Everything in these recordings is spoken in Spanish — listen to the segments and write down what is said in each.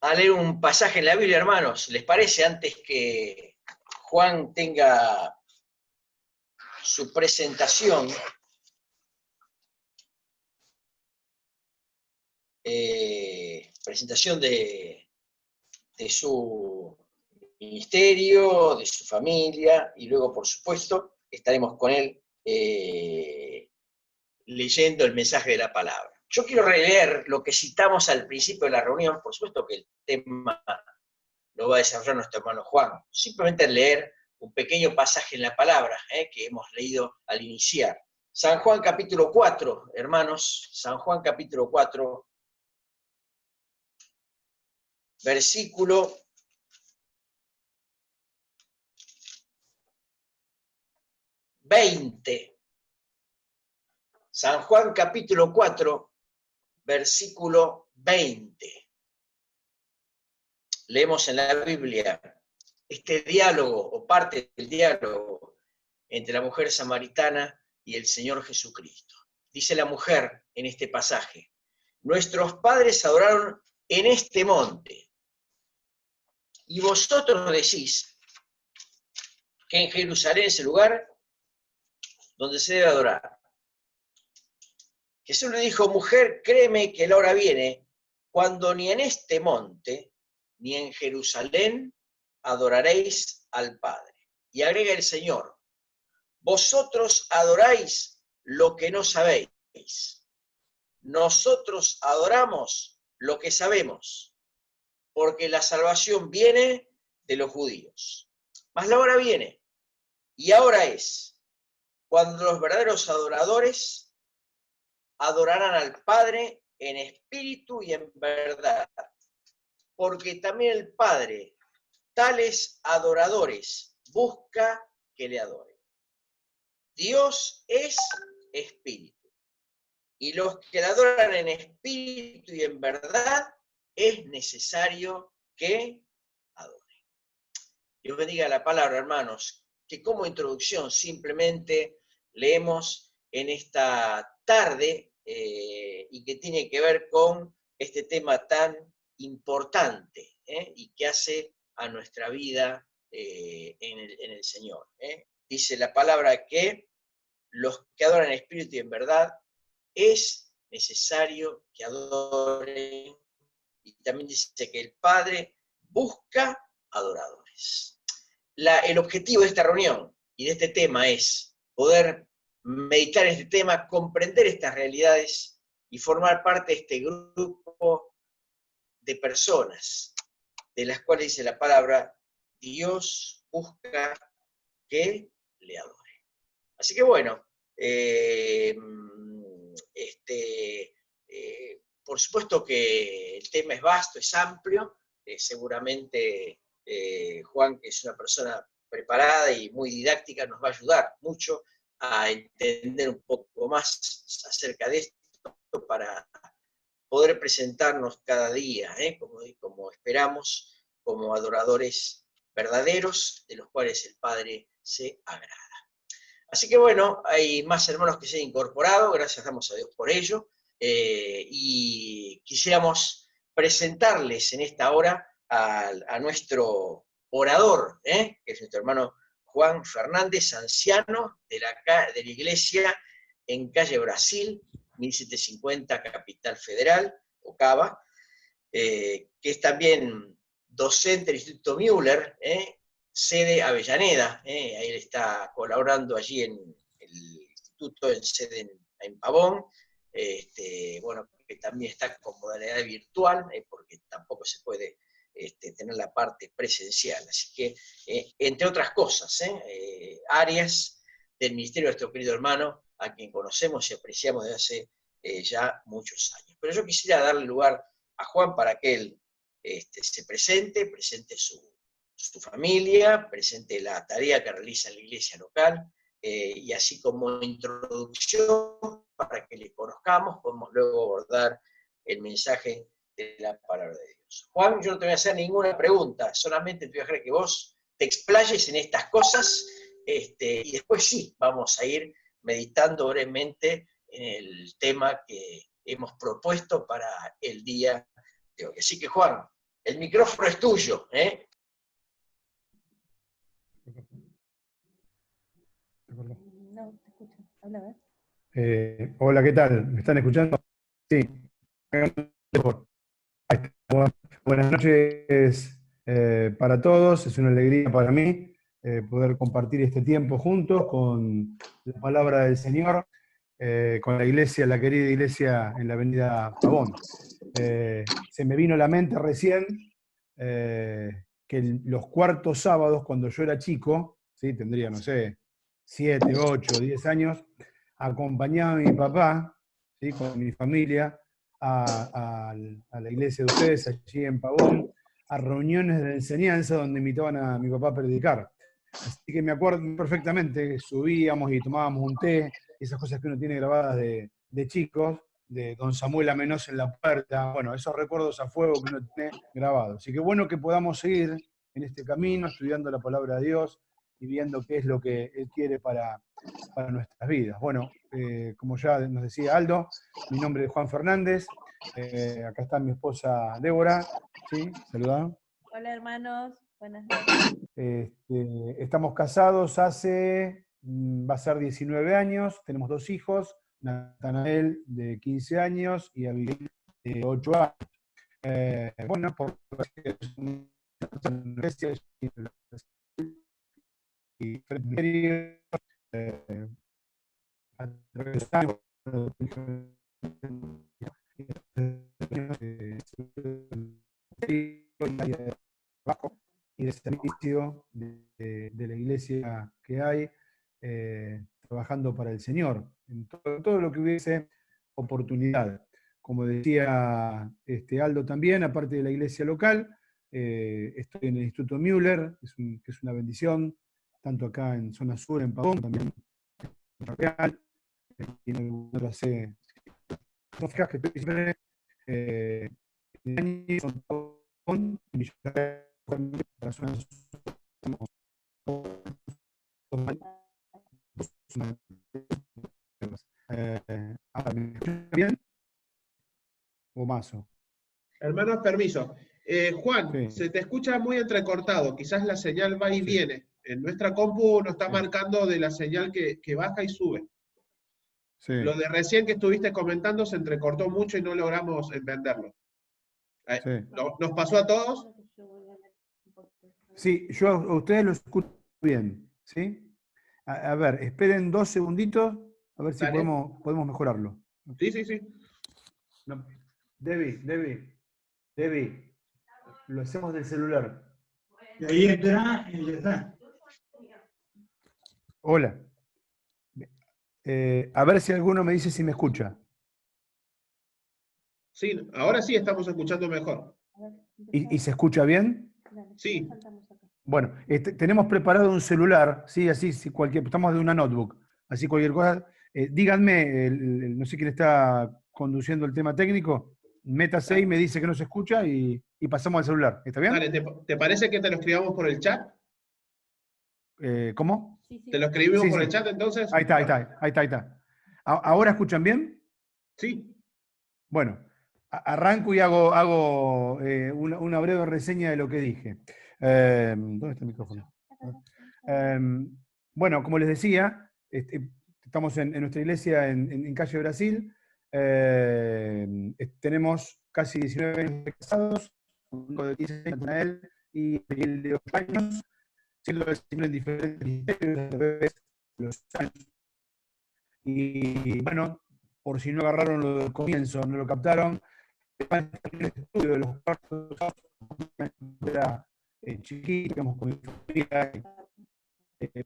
a leer un pasaje en la Biblia, hermanos. ¿Les parece? Antes que Juan tenga su presentación, presentación de su ministerio, de su familia, y luego, por supuesto, estaremos con él leyendo el mensaje de la palabra. Yo quiero releer lo que citamos al principio de la reunión, por supuesto que el tema lo va a desarrollar nuestro hermano Juan. Simplemente leer un pequeño pasaje en la palabra que hemos leído al iniciar. San Juan capítulo 4, hermanos, San Juan capítulo 4, versículo 20. San Juan capítulo 4, versículo 20. Leemos en la Biblia este diálogo, o parte del diálogo, entre la mujer samaritana y el Señor Jesucristo. Dice la mujer en este pasaje: nuestros padres adoraron en este monte, y vosotros decís que en Jerusalén es el lugar donde se debe adorar. Jesús le dijo: mujer, créeme que la hora viene cuando ni en este monte ni en Jerusalén adoraréis al Padre. Y agrega el Señor: vosotros adoráis lo que no sabéis. Nosotros adoramos lo que sabemos, porque la salvación viene de los judíos. Mas la hora viene, y ahora es, cuando los verdaderos adoradores adorarán al Padre en espíritu y en verdad, porque también el Padre tales adoradores busca que le adoren. Dios es espíritu, y los que le adoran en espíritu y en verdad es necesario que adoren. Dios bendiga la palabra, hermanos, que como introducción simplemente leemos en esta tarde y que tiene que ver con este tema tan importante y que hace a nuestra vida en el Señor. Dice la palabra que los que adoran en espíritu y en verdad es necesario que adoren, y también dice que el Padre busca adoradores. El objetivo de esta reunión y de este tema es poder meditar en este tema, comprender estas realidades y formar parte de este grupo de personas de las cuales dice la palabra: Dios busca que le adore. Así que bueno, por supuesto que el tema es vasto, es amplio, seguramente Juan, que es una persona preparada y muy didáctica, nos va a ayudar mucho a entender un poco más acerca de esto para poder presentarnos cada día, como esperamos, como adoradores verdaderos, de los cuales el Padre se agrada. Así que bueno, hay más hermanos que se han incorporado, gracias damos a Dios por ello, y quisiéramos presentarles en esta hora a nuestro orador, que es nuestro hermano Juan Fernández, anciano de la iglesia en calle Brasil, 1750, Capital Federal, Ocava, que es también docente del Instituto Müller, sede Avellaneda, ahí él está colaborando allí en el instituto, en sede en Pavón, bueno, que también está con modalidad virtual, porque tampoco se puede tener la parte presencial, así que, entre otras cosas, áreas del ministerio de nuestro querido hermano, a quien conocemos y apreciamos desde hace ya muchos años. Pero yo quisiera darle lugar a Juan para que él se presente su familia, presente la tarea que realiza en la iglesia local, y así como introducción, para que le conozcamos, podemos luego abordar el mensaje de la palabra de Dios. Juan, yo no te voy a hacer ninguna pregunta, solamente te voy a dejar que vos te explayes en estas cosas, y después sí, vamos a ir meditando brevemente en el tema que hemos propuesto para el día de hoy. Así que Juan, El micrófono es tuyo, ¿eh? No, te escucho. Habla, a ver. Hola, ¿qué tal? ¿Me están escuchando? Sí. Ahí está. Buenas noches para todos. Es una alegría para mí poder compartir este tiempo juntos con la palabra del Señor, con la iglesia, la querida iglesia en la avenida Pavón. Se me vino a la mente recién que los cuartos sábados, cuando yo era chico, ¿sí? Tendría, no sé, 7, 8, 10 años, acompañaba a mi papá, ¿sí? Con mi familia a la iglesia de ustedes, allí en Pavón, a reuniones de enseñanza donde invitaban a mi papá a predicar. Así que me acuerdo perfectamente que subíamos y tomábamos un té, esas cosas que uno tiene grabadas de chicos, de don Samuel Amenos en la puerta, bueno, esos recuerdos a fuego que uno tiene grabados. Así que bueno que podamos seguir en este camino, estudiando la palabra de Dios y viendo qué es lo que Él quiere para nuestras vidas. Bueno, como ya nos decía Aldo, mi nombre es Juan Fernández, acá está mi esposa Débora, ¿sí? Saludá. Hola, hermanos. Buenas noches. Estamos casados hace, va a ser 19 años, tenemos 2 hijos, Natanael de 15 años y Abigail de 8 años. Bueno, por y y de servicio de la iglesia que hay, trabajando para el Señor, en todo lo que hubiese oportunidad. Como decía Aldo también, aparte de la iglesia local, estoy en el Instituto Müller, que es una bendición, tanto acá en zona sur, en Pavón, también en Real, y en algunas otras son fijas que estoy siempre en años, son Pavón, y yo para zona ¿me escuchan bien o mazo? Hermanos, permiso. Juan, Sí, se te escucha muy entrecortado, quizás la señal va y sí, viene. En nuestra compu nos está sí, marcando de la señal que baja y sube. sí. Lo de recién que estuviste comentando se entrecortó mucho y no logramos entenderlo. Sí, ¿Nos pasó a todos? sí, yo a ustedes los escucho bien, ¿sí? A ver, esperen 2 segunditos, a ver si Dale. podemos mejorarlo. Sí, sí, sí. No. Debbie, lo hacemos del celular. Y ahí entra y ya está. Hola. A ver si alguno me dice si me escucha. Sí, ahora sí estamos escuchando mejor. ¿Y se escucha bien? Sí. Bueno, tenemos preparado un celular, sí, así, si estamos de una notebook, así cualquier cosa. Díganme, no sé quién está conduciendo el tema técnico, métase y me dice que no se escucha y pasamos al celular. ¿Está Dale, bien? ¿te parece que te lo escribamos por el chat? ¿Cómo? Sí, sí. ¿Te lo escribimos Sí, por sí. el chat entonces? Ahí está, ahí está, ahí está, ahí está. ¿Ahora escuchan bien? Sí. Bueno, arranco y hago una breve reseña de lo que dije. ¿Dónde está el micrófono? Bueno, como les decía, estamos en nuestra iglesia en Calle Brasil. Tenemos casi 19 años de casados, un hijo de 15 años, Natanael, y el de 8 años, siendo el Señor en diferentes ministerios a través de los años. Y bueno, por si no agarraron lo del comienzo, no lo captaron, el estudio de los cuartos era chiquito, digamos, con mi familia, eh,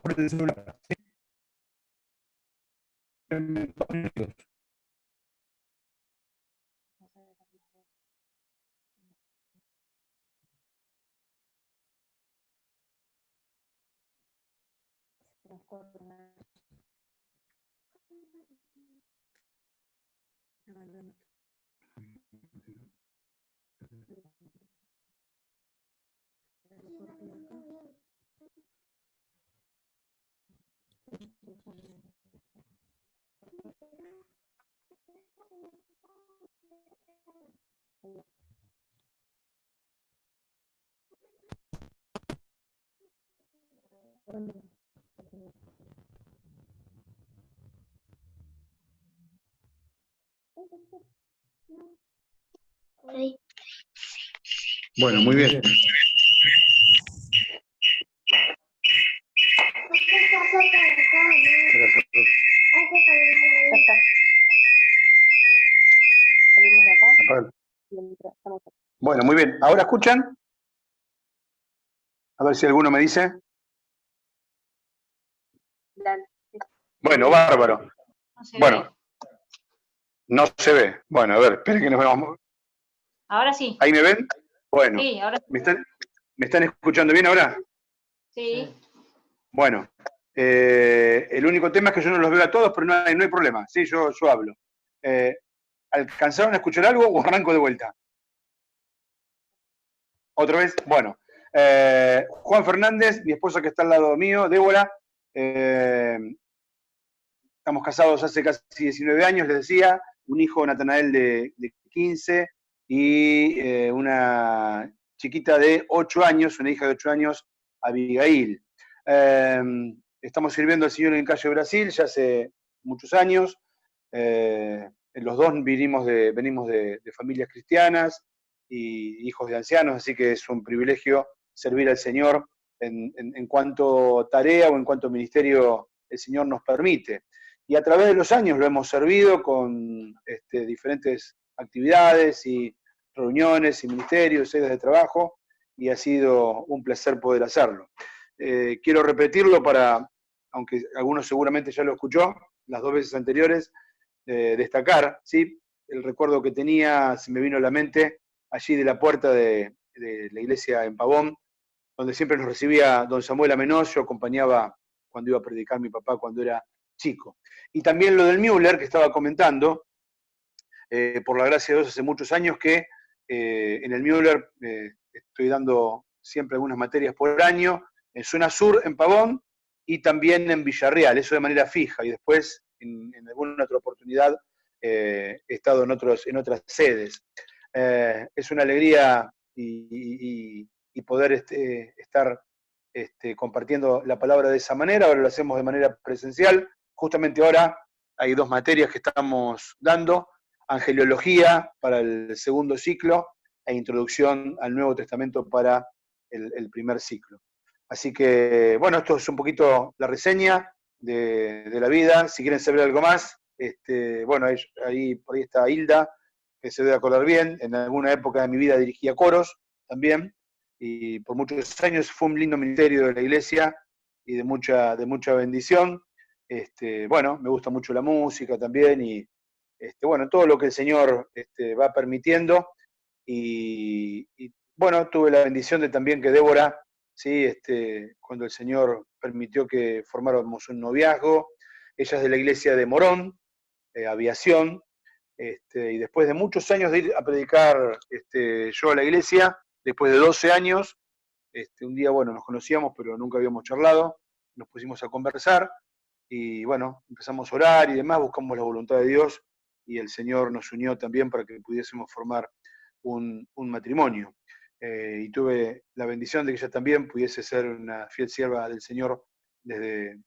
por el celular. ¿Sí? Bueno, muy bien. Salimos de acá Apaga. y estamos acá. Bueno, muy bien. ¿Ahora escuchan? A ver si alguno me dice. Dale. Bueno, bárbaro. No se Bueno, ve. no se ve. Bueno, a ver, esperen que nos veamos. Ahora sí. ¿Ahí me ven? Bueno, Sí, ahora sí. ¿me están escuchando bien ahora? Sí. Bueno, el único tema es que yo no los veo a todos, pero no hay problema. Sí, yo hablo. ¿Alcanzaron a escuchar algo o arranco de vuelta? ¿Otra vez? Bueno. Juan Fernández, mi esposa que está al lado mío, Débora. Estamos casados hace casi 19 años, les decía. Un hijo, Natanael, de 15 y una chiquita de 8 años, una hija de 8 años, Abigail. Estamos sirviendo al Señor en Calle Brasil ya hace muchos años. Los dos venimos de familias cristianas y hijos de ancianos, así que es un privilegio servir al Señor en cuanto tarea o en cuanto ministerio el Señor nos permite. Y a través de los años lo hemos servido con diferentes actividades y reuniones y ministerios, sedes de trabajo, y ha sido un placer poder hacerlo. Quiero repetirlo aunque algunos seguramente ya lo escuchó, las 2 veces anteriores, destacar, ¿sí? El recuerdo que tenía, se me vino a la mente, allí de la puerta de la iglesia en Pavón, donde siempre nos recibía don Samuel Amenós, yo acompañaba cuando iba a predicar mi papá cuando era chico. Y también lo del Müller, que estaba comentando, por la gracia de Dios hace muchos años que en el Müller estoy dando siempre algunas materias por año, en Zona Sur, en Pavón, y también en Villarreal, eso de manera fija, y después en alguna otra oportunidad he estado en otras sedes. Es una alegría y poder estar compartiendo la palabra de esa manera. Ahora lo hacemos de manera presencial. Justamente ahora hay 2 materias que estamos dando: Angeliología para el segundo ciclo e Introducción al Nuevo Testamento para el primer ciclo. Así que, bueno, esto es un poquito la reseña de la vida. Si quieren saber algo más, bueno, ahí por ahí está Hilda, que se debe acordar bien. En alguna época de mi vida dirigía coros también, y por muchos años fue un lindo ministerio de la iglesia y de mucha bendición. Bueno, me gusta mucho la música también y bueno, todo lo que el Señor va permitiendo. Y bueno, tuve la bendición de también que Débora, ¿sí? Cuando el Señor permitió que formáramos un noviazgo, ella es de la iglesia de Morón, Aviación, y después de muchos años de ir a predicar yo a la iglesia, después de 12 años, un día, bueno, nos conocíamos, pero nunca habíamos charlado, nos pusimos a conversar, y bueno, empezamos a orar y demás, buscamos la voluntad de Dios, y el Señor nos unió también para que pudiésemos formar un matrimonio. Y tuve la bendición de que ella también pudiese ser una fiel sierva del Señor desde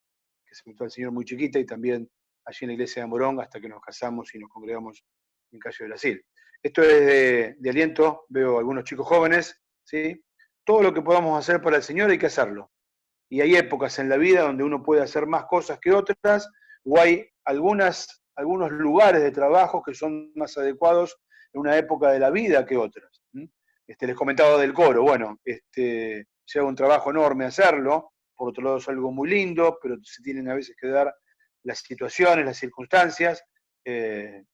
que se metió al Señor muy chiquita, y también allí en la iglesia de Morón hasta que nos casamos y nos congregamos en Calle Brasil. Esto es de aliento, veo algunos chicos jóvenes, ¿sí? Todo lo que podamos hacer para el Señor hay que hacerlo. Y hay épocas en la vida donde uno puede hacer más cosas que otras, o hay algunos lugares de trabajo que son más adecuados en una época de la vida que otras. Les comentaba del coro, bueno, lleva un trabajo enorme hacerlo, por otro lado es algo muy lindo, pero se tienen a veces que dar las situaciones, las circunstancias.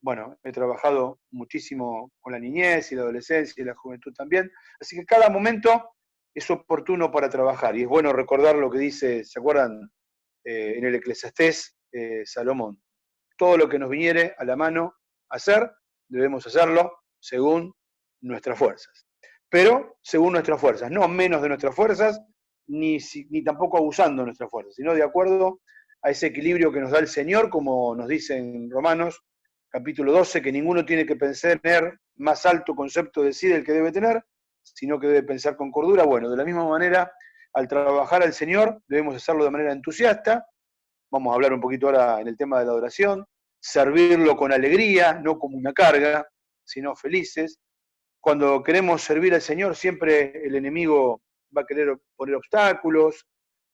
Bueno, he trabajado muchísimo con la niñez y la adolescencia y la juventud también, así que cada momento es oportuno para trabajar, y es bueno recordar lo que dice, ¿se acuerdan? En el Eclesiastés, Salomón: todo lo que nos viniere a la mano hacer, debemos hacerlo según nuestras fuerzas. Pero según nuestras fuerzas, no menos de nuestras fuerzas, ni tampoco abusando de nuestras fuerzas, sino de acuerdo a ese equilibrio que nos da el Señor, como nos dice en Romanos capítulo 12, que ninguno tiene que pensar tener más alto concepto de sí del que debe tener, sino que debe pensar con cordura. Bueno, de la misma manera, al trabajar al Señor debemos hacerlo de manera entusiasta. Vamos a hablar un poquito ahora en el tema de la adoración. Servirlo con alegría, no como una carga, sino felices. Cuando queremos servir al Señor, siempre el enemigo va a querer poner obstáculos,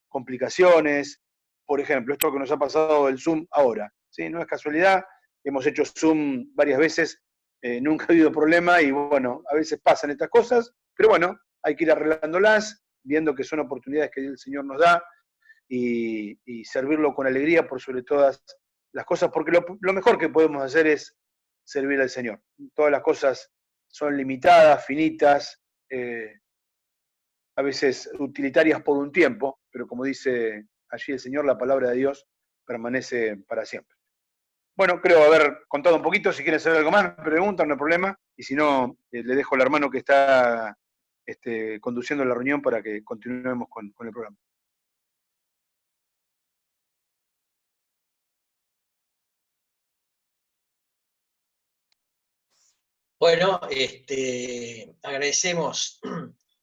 complicaciones. Por ejemplo, esto que nos ha pasado del Zoom ahora, ¿sí? No es casualidad, hemos hecho Zoom varias veces, nunca ha habido problema y bueno, a veces pasan estas cosas, pero bueno, hay que ir arreglándolas, viendo que son oportunidades que el Señor nos da y servirlo con alegría por sobre todas las cosas, porque lo mejor que podemos hacer es servir al Señor. Todas las cosas son limitadas, finitas, a veces utilitarias por un tiempo, pero como dice allí el Señor, la palabra de Dios permanece para siempre. Bueno, creo haber contado un poquito. Si quieren saber algo más, me preguntan, no hay problema. Y si no, le dejo al hermano que está conduciendo la reunión para que continuemos con el programa. Bueno, agradecemos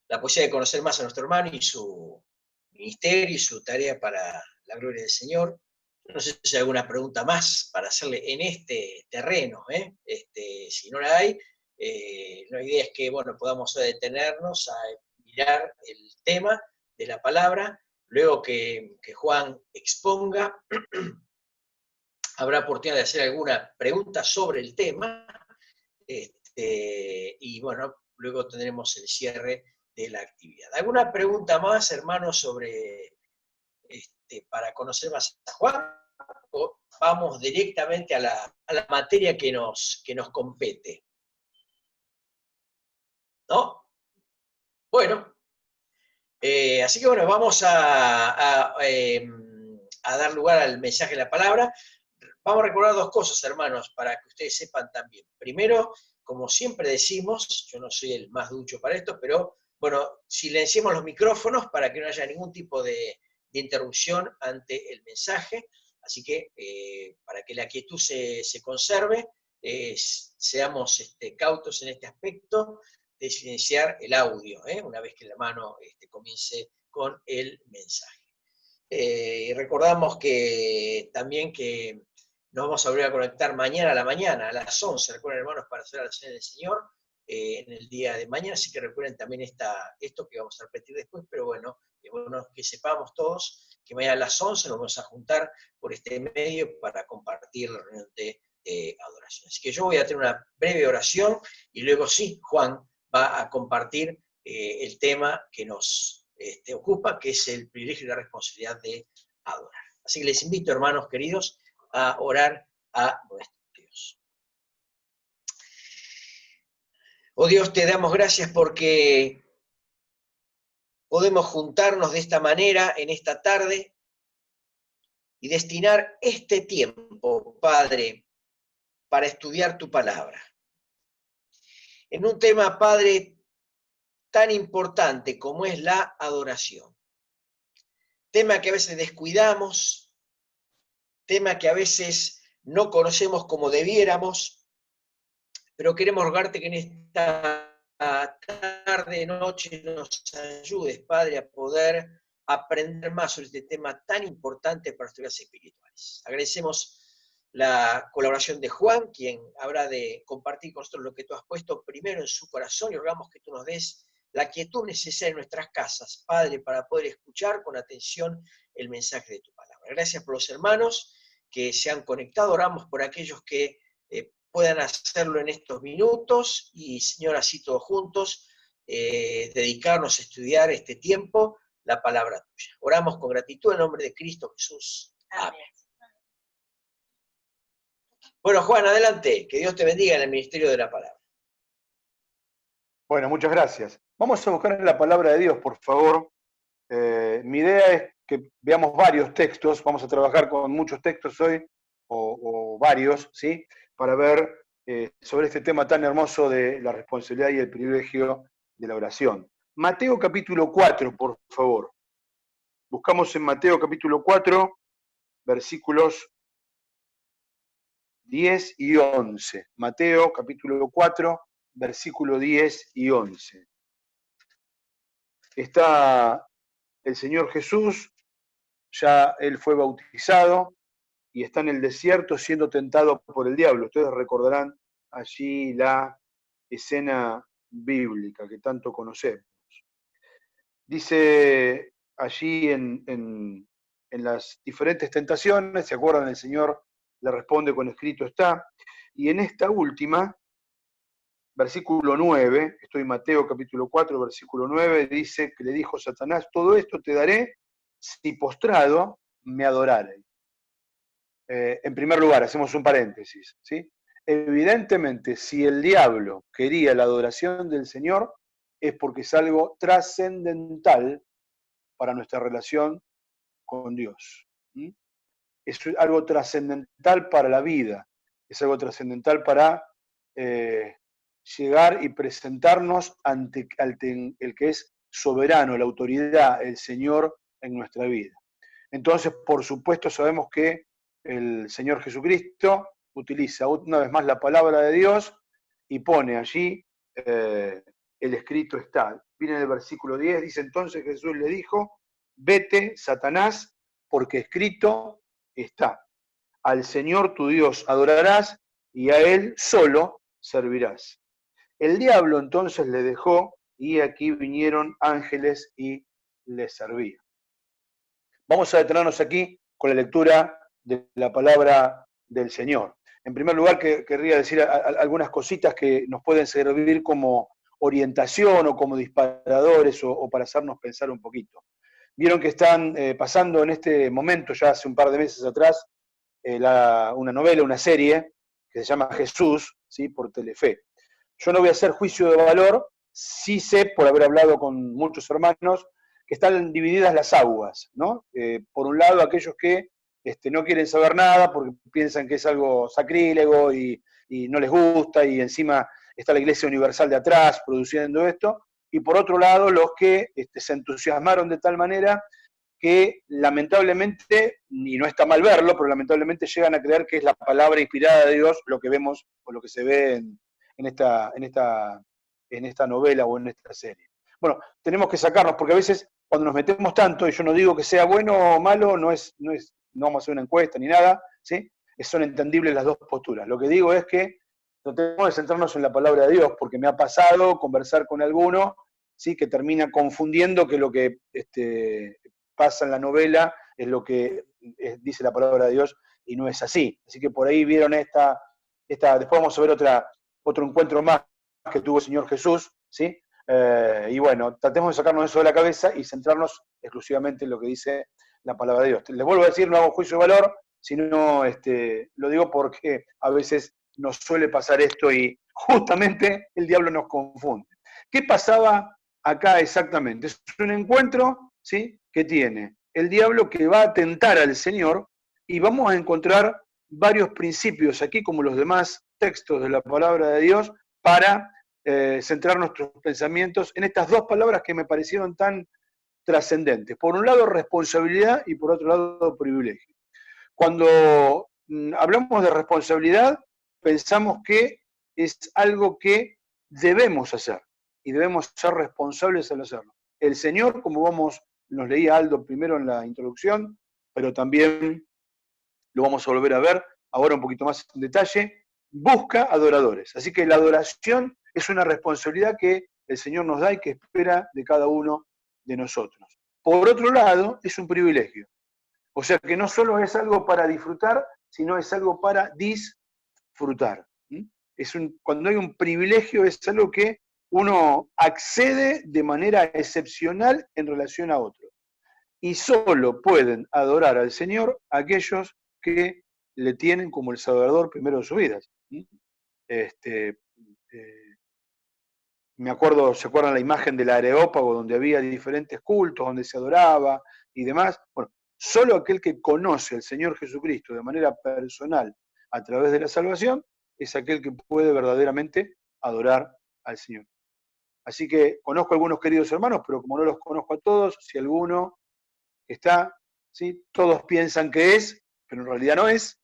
la posibilidad de conocer más a nuestro hermano y su ministerio y su tarea para la gloria del Señor. No sé si hay alguna pregunta más para hacerle en este terreno, si no la hay, la idea es que bueno, podamos detenernos a mirar el tema de la palabra, luego que Juan exponga, habrá oportunidad de hacer alguna pregunta sobre el tema, y bueno, luego tendremos el cierre de la actividad. ¿Alguna pregunta más, hermanos, sobre para conocer más a Juan? ¿O vamos directamente a la materia que nos compete? ¿No? Bueno, así que bueno, vamos a dar lugar al mensaje de la palabra. Vamos a recordar dos cosas, hermanos, para que ustedes sepan también. Primero, como siempre decimos, yo no soy el más ducho para esto, pero bueno, silenciemos los micrófonos para que no haya ningún tipo de interrupción ante el mensaje. Así que para que la quietud se conserve, seamos cautos en este aspecto de silenciar el audio, una vez que el hermano comience con el mensaje. Y recordamos que también que nos vamos a volver a conectar mañana a la mañana, a las 11, recuerden hermanos, para hacer la cena del Señor en el día de mañana, así que recuerden también esto que vamos a repetir después, pero bueno, que sepamos todos que mañana a las 11 nos vamos a juntar por este medio para compartir la reunión de adoración. Así que yo voy a tener una breve oración y luego sí, Juan va a compartir el tema que nos ocupa, que es el privilegio y la responsabilidad de adorar. Así que les invito, hermanos queridos, a orar a nuestro Dios. Oh Dios, te damos gracias porque podemos juntarnos de esta manera en esta tarde y destinar este tiempo, Padre, para estudiar tu palabra. En un tema, Padre, tan importante como es la adoración. Tema que a veces descuidamos, tema que a veces no conocemos como debiéramos, pero queremos rogarte que en esta tarde, noche, nos ayudes, Padre, a poder aprender más sobre este tema tan importante para nuestras vidas espirituales. Agradecemos la colaboración de Juan, quien habrá de compartir con nosotros lo que tú has puesto primero en su corazón, y rogamos que tú nos des la quietud necesaria en nuestras casas, Padre, para poder escuchar con atención el mensaje de tu palabra. Gracias por los hermanos que se han conectado, oramos por aquellos que puedan hacerlo en estos minutos, y Señor, así todos juntos, dedicarnos a estudiar este tiempo, la palabra tuya. Oramos con gratitud en nombre de Cristo Jesús. Amén. Bueno, Juan, adelante, que Dios te bendiga en el ministerio de la palabra. Bueno, muchas gracias. Vamos a buscar la palabra de Dios, por favor. Mi idea es que veamos varios textos, vamos a trabajar con muchos textos hoy, o varios, ¿sí? Para ver sobre este tema tan hermoso de la responsabilidad y el privilegio de la oración. Mateo capítulo 4, por favor. Buscamos en Mateo capítulo 4, versículos 10 y 11. Mateo capítulo 4, versículo 10 y 11. Está el Señor Jesús, ya Él fue bautizado y está en el desierto siendo tentado por el diablo. Ustedes recordarán allí la escena bíblica que tanto conocemos. Dice allí en las diferentes tentaciones, ¿se acuerdan? El Señor le responde con escrito está. Y en esta última, versículo 9, estoy en Mateo capítulo 4, versículo 9, dice que le dijo Satanás, todo esto te daré si postrado me adorares. En primer lugar, hacemos un paréntesis, ¿sí? Evidentemente, si el diablo quería la adoración del Señor, es porque es algo trascendental para nuestra relación con Dios. ¿Mm? Es algo trascendental para la vida, es algo trascendental para llegar y presentarnos ante el que es soberano, la autoridad, el Señor en nuestra vida. Entonces, por supuesto, sabemos que el Señor Jesucristo utiliza una vez más la palabra de Dios y pone allí el escrito está. Viene el versículo 10, dice entonces Jesús le dijo, vete, Satanás, porque escrito está. Al Señor tu Dios adorarás y a Él solo servirás. El diablo entonces le dejó y aquí vinieron ángeles y le servían. Vamos a detenernos aquí con la lectura de la palabra del Señor. En primer lugar, querría decir algunas cositas que nos pueden servir como orientación o como disparadores o para hacernos pensar un poquito. Vieron que están pasando en este momento, ya hace un par de meses atrás, una novela, una serie que se llama Jesús, ¿sí? Por Telefe. Yo no voy a hacer juicio de valor, sí sé, por haber hablado con muchos hermanos, que están divididas las aguas, ¿no? Por un lado, aquellos que no quieren saber nada porque piensan que es algo sacrílego y no les gusta, y encima está la Iglesia Universal de atrás produciendo esto, y por otro lado, los que se entusiasmaron de tal manera que lamentablemente, y no está mal verlo, pero lamentablemente llegan a creer que es la palabra inspirada de Dios lo que vemos o lo que se ve en esta novela o en esta serie. Bueno, tenemos que sacarnos, porque a veces cuando nos metemos tanto, y yo no digo que sea bueno o malo, no vamos a hacer una encuesta ni nada, ¿sí? Son entendibles las dos posturas. Lo que digo es que tratemos de centrarnos en la palabra de Dios, porque me ha pasado conversar con alguno, ¿sí? Que termina confundiendo que lo que pasa en la novela es lo que dice la palabra de Dios, y no es así. Así que por ahí vieron después vamos a ver otro encuentro más que tuvo el Señor Jesús, ¿sí? Y bueno, tratemos de sacarnos eso de la cabeza y centrarnos exclusivamente en lo que dice la palabra de Dios. Les vuelvo a decir, no hago juicio de valor, sino lo digo porque a veces nos suele pasar esto y justamente el diablo nos confunde. ¿Qué pasaba acá exactamente? Es un encuentro, ¿sí? Que tiene el diablo que va a tentar al Señor, y vamos a encontrar varios principios aquí, como los demás textos de la palabra de Dios, para centrar nuestros pensamientos en estas dos palabras que me parecieron tan trascendentes. Por un lado, responsabilidad, y por otro lado, privilegio. Cuando hablamos de responsabilidad, pensamos que es algo que debemos hacer, y debemos ser responsables al hacerlo. El Señor, como nos leía Aldo primero en la introducción, pero también lo vamos a volver a ver ahora un poquito más en detalle, busca adoradores. Así que la adoración es una responsabilidad que el Señor nos da y que espera de cada uno de nosotros. Por otro lado, es un privilegio. O sea que no solo es algo para disfrutar, sino es algo para disfrutar. Cuando hay un privilegio, es algo que uno accede de manera excepcional en relación a otro. Y solo pueden adorar al Señor aquellos que le tienen como el Salvador primero de sus vidas. Me acuerdo, ¿se acuerdan la imagen del Areópago, donde había diferentes cultos, donde se adoraba y demás? Bueno, solo aquel que conoce al Señor Jesucristo de manera personal a través de la salvación es aquel que puede verdaderamente adorar al Señor. Así que conozco a algunos queridos hermanos, pero como no los conozco a todos, si alguno está, ¿sí? Todos piensan que es, pero en realidad no es,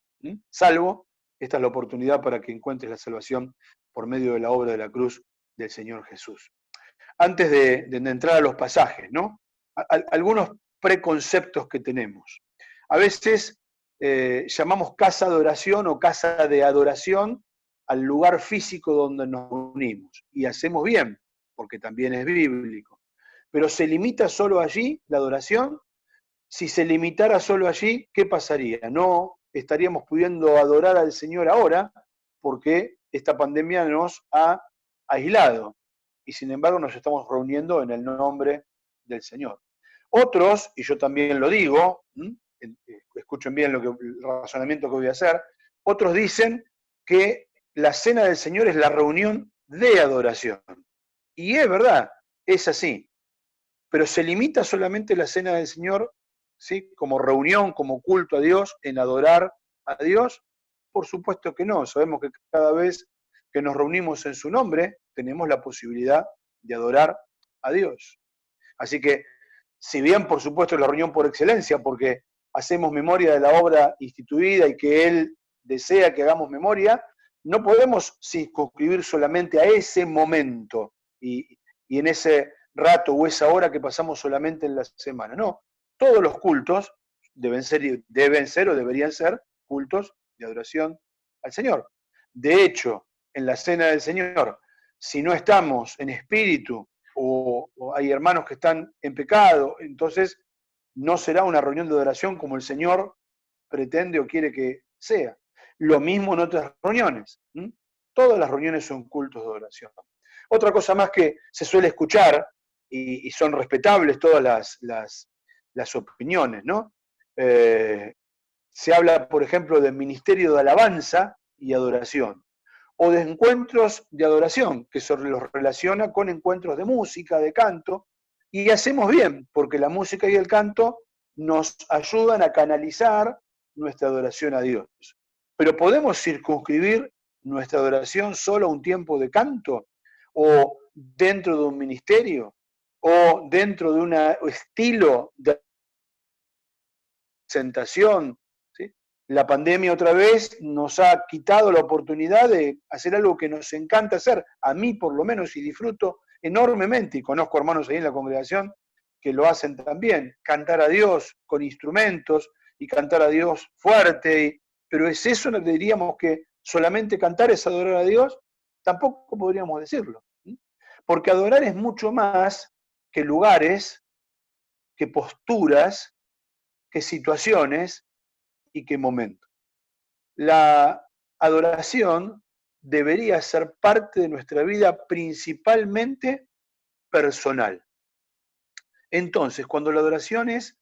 salvo, esta es la oportunidad para que encuentres la salvación por medio de la obra de la cruz del Señor Jesús. Antes de entrar a los pasajes, ¿no? algunos preconceptos que tenemos. A veces llamamos casa de oración o casa de adoración al lugar físico donde nos unimos. Y hacemos bien, porque también es bíblico. Pero ¿se limita solo allí la adoración? Si se limitara solo allí, ¿qué pasaría? No estaríamos pudiendo adorar al Señor ahora, porque esta pandemia nos ha aislado. Y sin embargo nos estamos reuniendo en el nombre del Señor. Otros, y yo también lo digo, escuchen bien el razonamiento que voy a hacer, otros dicen que la cena del Señor es la reunión de adoración. Y es verdad, es así. Pero ¿se limita solamente la cena del Señor, ¿sí?, como reunión, como culto a Dios, en adorar a Dios? Por supuesto que no. Sabemos que cada vez que nos reunimos en su nombre, tenemos la posibilidad de adorar a Dios. Así que, si bien por supuesto es la reunión por excelencia, porque hacemos memoria de la obra instituida y que Él desea que hagamos memoria, no podemos circunscribir solamente a ese momento y en ese rato o esa hora que pasamos solamente en la semana. No, todos los cultos deben ser o deberían ser cultos de adoración al Señor. De hecho, en la cena del Señor, si no estamos en espíritu o hay hermanos que están en pecado, entonces no será una reunión de adoración como el Señor pretende o quiere que sea. Lo mismo en otras reuniones. Todas las reuniones son cultos de adoración. Otra cosa más que se suele escuchar, y son respetables todas las opiniones, ¿no? Se habla, por ejemplo, del ministerio de alabanza y adoración, o de encuentros de adoración, que se los relaciona con encuentros de música, de canto, y hacemos bien, porque la música y el canto nos ayudan a canalizar nuestra adoración a Dios. Pero ¿podemos circunscribir nuestra adoración solo a un tiempo de canto? ¿O dentro de un ministerio? ¿O dentro de un estilo de presentación? ¿Sí? La pandemia otra vez nos ha quitado la oportunidad de hacer algo que nos encanta hacer, a mí por lo menos, y disfruto enormemente, y conozco hermanos ahí en la congregación que lo hacen también, cantar a Dios con instrumentos y cantar a Dios fuerte, pero ¿es eso? ¿No diríamos que solamente cantar es adorar a Dios? Tampoco podríamos decirlo, porque adorar es mucho más que lugares, que posturas, que situaciones y que momentos. La adoración debería ser parte de nuestra vida principalmente personal. Entonces, cuando la adoración es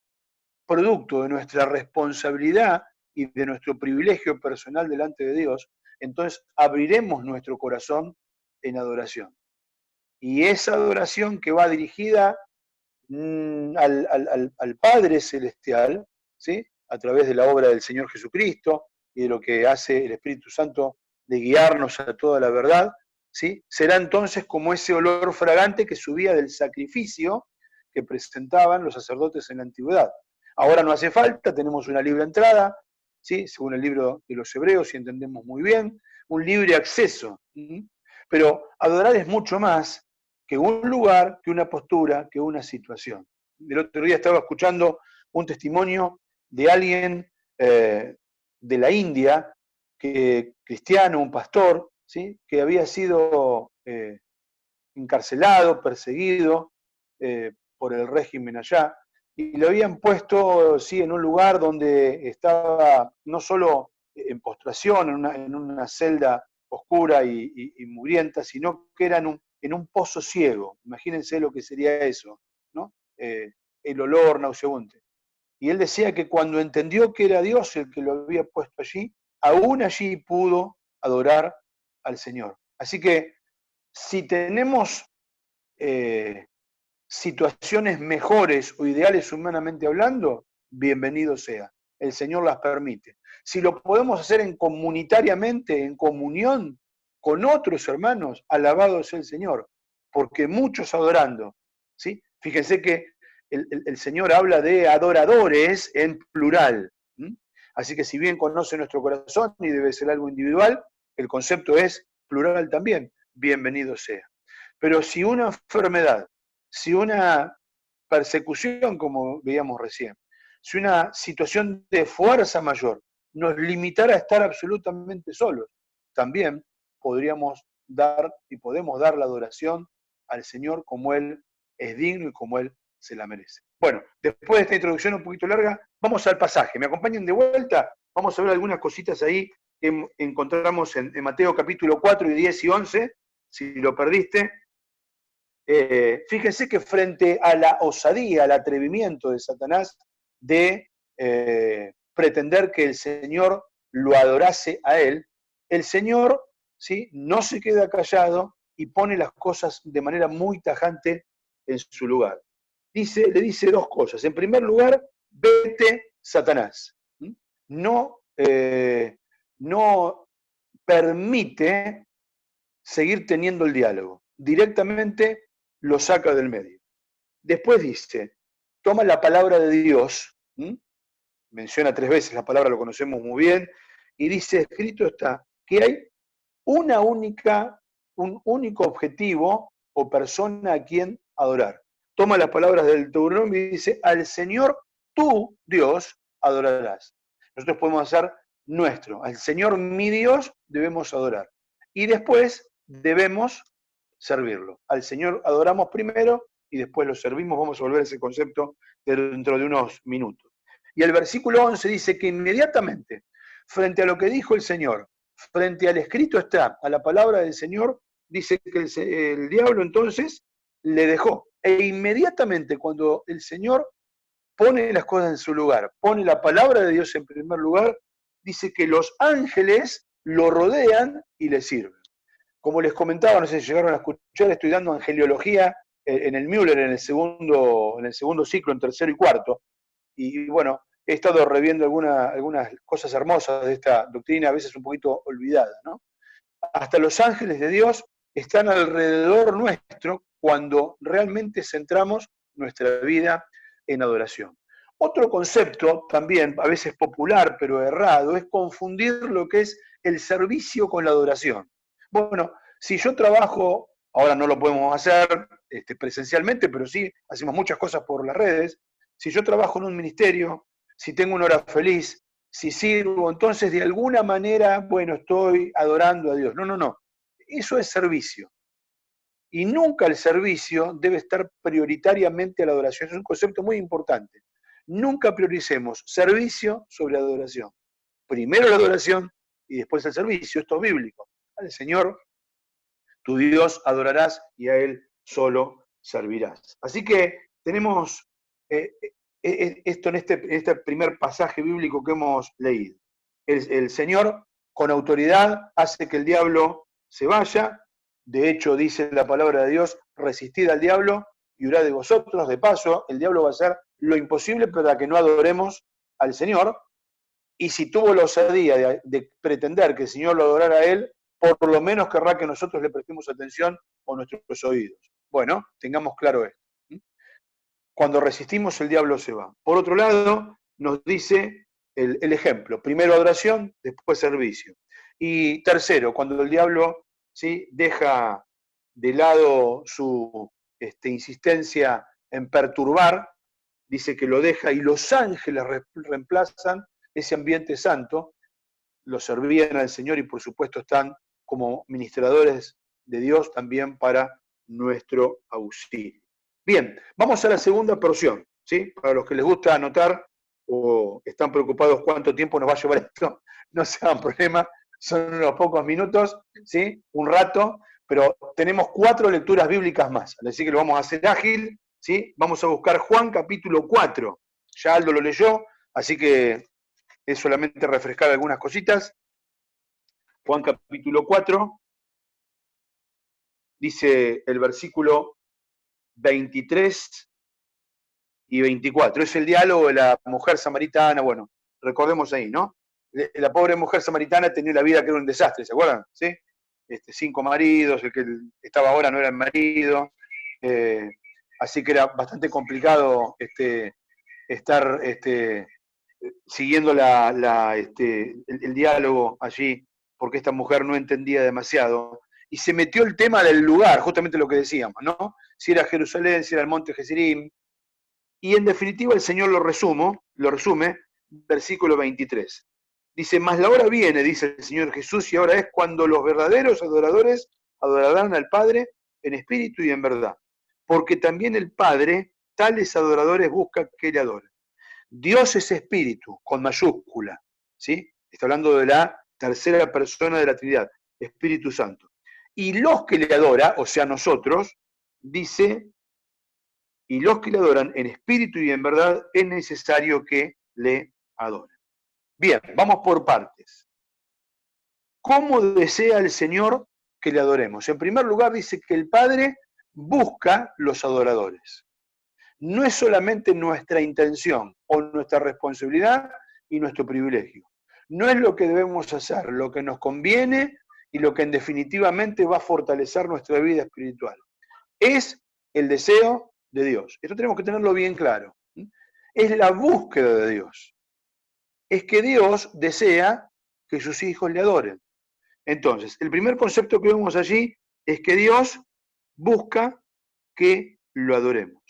producto de nuestra responsabilidad y de nuestro privilegio personal delante de Dios, entonces abriremos nuestro corazón en adoración. Y esa adoración que va dirigida al Padre Celestial, ¿sí?, a través de la obra del Señor Jesucristo y de lo que hace el Espíritu Santo de guiarnos a toda la verdad, ¿sí?, será entonces como ese olor fragante que subía del sacrificio que presentaban los sacerdotes en la antigüedad. Ahora no hace falta, tenemos una libre entrada, ¿sí?, según el libro de los Hebreos, si entendemos muy bien, un libre acceso. Pero adorar es mucho más que un lugar, que una postura, que una situación. El otro día estaba escuchando un testimonio de alguien de la India, cristiano, un pastor, ¿sí?, que había sido encarcelado, perseguido por el régimen allá, y lo habían puesto, sí, en un lugar donde estaba no solo en postración, en una celda oscura y mugrienta, sino que era en un pozo ciego. Imagínense lo que sería eso, ¿no? El olor nauseabunde. Y él decía que cuando entendió que era Dios el que lo había puesto allí, aún allí pudo adorar al Señor. Así que si tenemos situaciones mejores o ideales humanamente hablando, bienvenido sea. El Señor las permite. Si lo podemos hacer comunitariamente, en comunión con otros hermanos, alabado sea el Señor, porque muchos adorando, ¿sí? Fíjense que el Señor habla de adoradores en plural. Así que si bien conoce nuestro corazón y debe ser algo individual, el concepto es plural también. Bienvenido sea. Pero si una enfermedad, si una persecución, como veíamos recién, si una situación de fuerza mayor nos limitara a estar absolutamente solos, también podríamos dar y podemos dar la adoración al Señor como Él es digno y como Él se la merece. Bueno, después de esta introducción un poquito larga, vamos al pasaje. ¿Me acompañan de vuelta? Vamos a ver algunas cositas ahí que encontramos en Mateo capítulo 4 y 10 y 11. Si lo perdiste, fíjense que frente a la osadía, al atrevimiento de Satanás de pretender que el Señor lo adorase a él, el Señor, ¿sí?, no se queda callado y pone las cosas de manera muy tajante en su lugar. Le dice dos cosas. En primer lugar, vete, Satanás. No permite seguir teniendo el diálogo. Directamente lo saca del medio. Después dice, toma la palabra de Dios, menciona 3 veces la palabra, lo conocemos muy bien, y dice, escrito está, que hay un único objetivo o persona a quien adorar. Toma las palabras del Deuteronomio y dice, al Señor tu Dios adorarás. Nosotros podemos hacer nuestro, al Señor mi Dios debemos adorar. Y después debemos servirlo. Al Señor adoramos primero y después lo servimos. Vamos a volver a ese concepto dentro de unos minutos. Y el versículo 11 dice que inmediatamente, frente a lo que dijo el Señor, frente al escrito está, a la palabra del Señor, dice que el diablo entonces le dejó. E inmediatamente cuando el Señor pone las cosas en su lugar, pone la palabra de Dios en primer lugar, dice que los ángeles lo rodean y le sirven. Como les comentaba, no sé si llegaron a escuchar, estoy dando angeliología en el Müller en el segundo ciclo, en tercero y cuarto. Y bueno, he estado reviendo algunas cosas hermosas de esta doctrina, a veces un poquito olvidada, ¿no? Hasta los ángeles de Dios están alrededor nuestro cuando realmente centramos nuestra vida en adoración. Otro concepto también, a veces popular pero errado, es confundir lo que es el servicio con la adoración. Bueno, si yo trabajo, ahora no lo podemos hacer presencialmente, pero sí hacemos muchas cosas por las redes. Si yo trabajo en un ministerio, si tengo una hora feliz, si sirvo, entonces de alguna manera, bueno, estoy adorando a Dios. No. Eso es servicio. Y nunca el servicio debe estar prioritariamente a la adoración. Es un concepto muy importante. Nunca prioricemos servicio sobre adoración. Primero la adoración y después el servicio. Esto es bíblico. Al Señor, tu Dios, adorarás y a Él solo servirás. Así que tenemos esto en este primer pasaje bíblico que hemos leído. El Señor con autoridad hace que el diablo se vaya. De hecho, dice la palabra de Dios, resistid al diablo y huirá de vosotros. De paso, el diablo va a hacer lo imposible para que no adoremos al Señor. Y si tuvo la osadía de pretender que el Señor lo adorara a Él, por lo menos querrá que nosotros le prestemos atención con nuestros oídos. Bueno, tengamos claro esto. Cuando resistimos, el diablo se va. Por otro lado, nos dice el ejemplo. Primero adoración, después servicio. Y tercero, cuando el diablo, ¿sí?, deja de lado su insistencia en perturbar, dice que lo deja y los ángeles reemplazan ese ambiente santo, lo servían al Señor y por supuesto están como ministradores de Dios también para nuestro auxilio. Bien, vamos a la segunda porción, ¿sí? Para los que les gusta anotar o están preocupados cuánto tiempo nos va a llevar esto, no se hagan problema, son unos pocos minutos, ¿sí? Un rato, pero tenemos 4 lecturas bíblicas más, así que lo vamos a hacer ágil, ¿sí? Vamos a buscar Juan capítulo 4, ya Aldo lo leyó, así que es solamente refrescar algunas cositas. Juan capítulo 4, dice el versículo 23 y 24. Es el diálogo de la mujer samaritana. Bueno, recordemos ahí, ¿no? La pobre mujer samaritana tenía la vida que era un desastre, ¿se acuerdan? ¿Sí? 5 maridos, el que estaba ahora no era el marido. Así que era bastante complicado estar siguiendo el diálogo allí, porque esta mujer no entendía demasiado. Y se metió el tema del lugar, justamente lo que decíamos, ¿no? Si era Jerusalén, si era el monte Gerizim. Y en definitiva el Señor lo resume, versículo 23. Dice, mas la hora viene, dice el Señor Jesús, y ahora es cuando los verdaderos adoradores adorarán al Padre en espíritu y en verdad. Porque también el Padre, tales adoradores busca que le adoren. Dios es espíritu, con mayúscula, ¿sí? Está hablando de la tercera persona de la Trinidad, Espíritu Santo. Y los que le adoran, o sea nosotros, dice, y los que le adoran en espíritu y en verdad es necesario que le adoren. Bien, vamos por partes. ¿Cómo desea el Señor que le adoremos? En primer lugar dice que el Padre busca los adoradores. No es solamente nuestra intención o nuestra responsabilidad y nuestro privilegio. No es lo que debemos hacer, lo que nos conviene y lo que en definitivamente va a fortalecer nuestra vida espiritual. Es el deseo de Dios. Esto tenemos que tenerlo bien claro. Es la búsqueda de Dios. Es que Dios desea que sus hijos le adoren. Entonces, el primer concepto que vemos allí es que Dios busca que lo adoremos.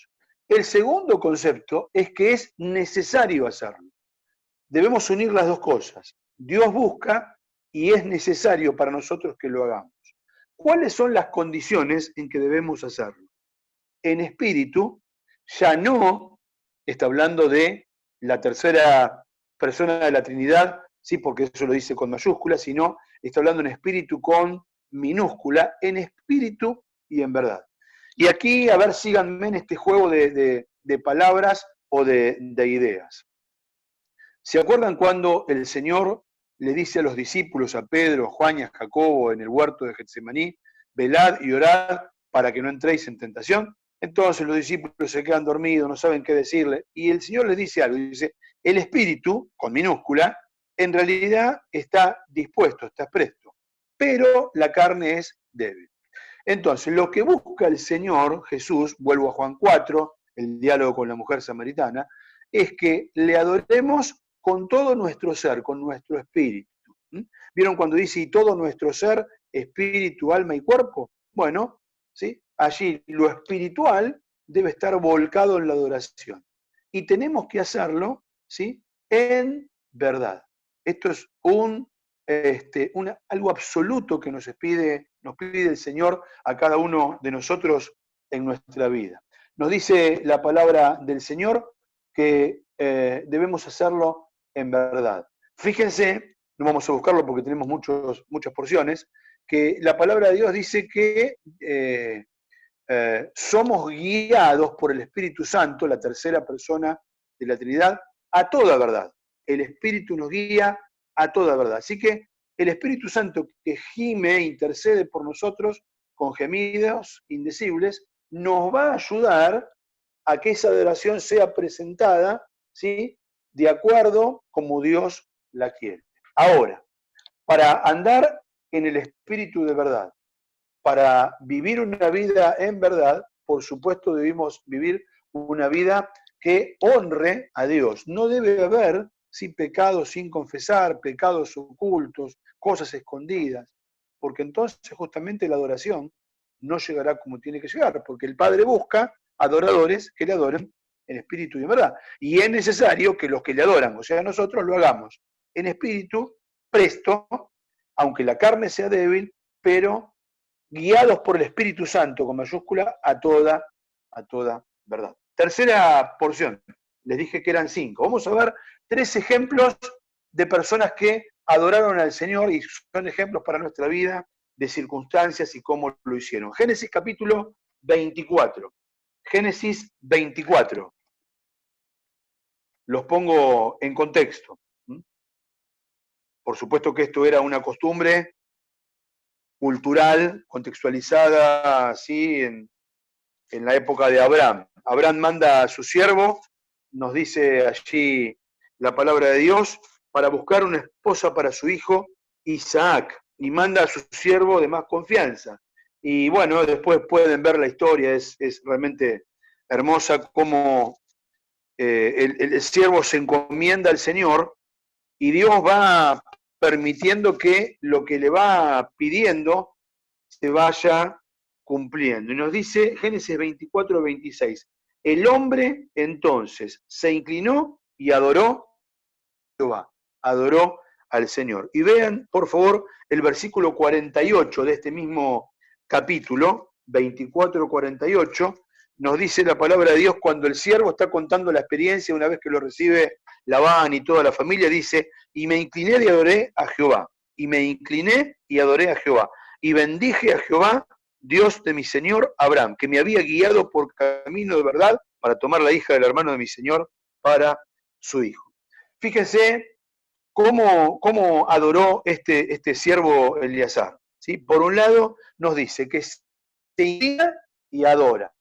El segundo concepto es que es necesario hacerlo. Debemos unir las dos cosas. Dios busca y es necesario para nosotros que lo hagamos. ¿Cuáles son las condiciones en que debemos hacerlo? En espíritu, ya no está hablando de la tercera persona de la Trinidad, sí, porque eso lo dice con mayúscula, sino está hablando en espíritu con minúscula, en espíritu y en verdad. Y aquí, a ver, síganme en este juego de palabras o de ideas. ¿Se acuerdan cuando el Señor le dice a los discípulos, a Pedro, a Juan y a Jacobo en el huerto de Getsemaní, velad y orad para que no entréis en tentación? Entonces los discípulos se quedan dormidos, no saben qué decirle, y el Señor les dice algo, dice, el espíritu, con minúscula, en realidad está dispuesto, está presto, pero la carne es débil. Entonces, lo que busca el Señor Jesús, vuelvo a Juan 4, el diálogo con la mujer samaritana, es que le adoremos con todo nuestro ser, con nuestro espíritu. ¿Vieron cuando dice, y todo nuestro ser, espíritu, alma y cuerpo? Bueno, ¿sí? Allí lo espiritual debe estar volcado en la adoración. Y tenemos que hacerlo, ¿sí? En verdad. Esto es algo absoluto que nos pide el Señor a cada uno de nosotros en nuestra vida. Nos dice la palabra del Señor que debemos hacerlo en verdad. Fíjense, no vamos a buscarlo porque tenemos muchas porciones, que la palabra de Dios dice que somos guiados por el Espíritu Santo, la tercera persona de la Trinidad, a toda verdad. El Espíritu nos guía a toda verdad. Así que el Espíritu Santo que gime e intercede por nosotros con gemidos indecibles, nos va a ayudar a que esa adoración sea presentada, ¿sí?, de acuerdo como Dios la quiere. Ahora, para andar en el Espíritu de verdad, para vivir una vida en verdad, por supuesto debemos vivir una vida que honre a Dios. No debe haber pecados sin confesar, pecados ocultos, cosas escondidas, porque entonces justamente la adoración no llegará como tiene que llegar, porque el Padre busca adoradores que le adoren en espíritu y en verdad. Y es necesario que los que le adoran, o sea, nosotros lo hagamos en espíritu, presto, aunque la carne sea débil, pero guiados por el Espíritu Santo, con mayúscula, a toda verdad. Tercera porción, les dije que eran 5. Vamos a ver 3 ejemplos de personas que adoraron al Señor y son ejemplos para nuestra vida de circunstancias y cómo lo hicieron. Génesis capítulo 24. Génesis 24. Los pongo en contexto. Por supuesto que esto era una costumbre cultural, contextualizada así en la época de Abraham. Abraham manda a su siervo, nos dice allí la palabra de Dios, para buscar una esposa para su hijo Isaac, y manda a su siervo de más confianza. Y bueno, después pueden ver la historia, es realmente hermosa cómo el siervo se encomienda al Señor y Dios va permitiendo que lo que le va pidiendo se vaya cumpliendo. Y nos dice Génesis 24, 26, El hombre entonces se inclinó y adoró a Jehová, adoró al Señor. Y vean, por favor, el versículo 48 de este mismo capítulo, 24-48, nos dice la palabra de Dios cuando el siervo está contando la experiencia una vez que lo recibe Labán y toda la familia, dice, y me incliné y adoré a Jehová, y me incliné y adoré a Jehová, y bendije a Jehová, Dios de mi señor Abraham, que me había guiado por camino de verdad para tomar la hija del hermano de mi señor para su hijo. Fíjense cómo adoró este siervo Eleazar, ¿sí? Por un lado nos dice que se inclina y adora,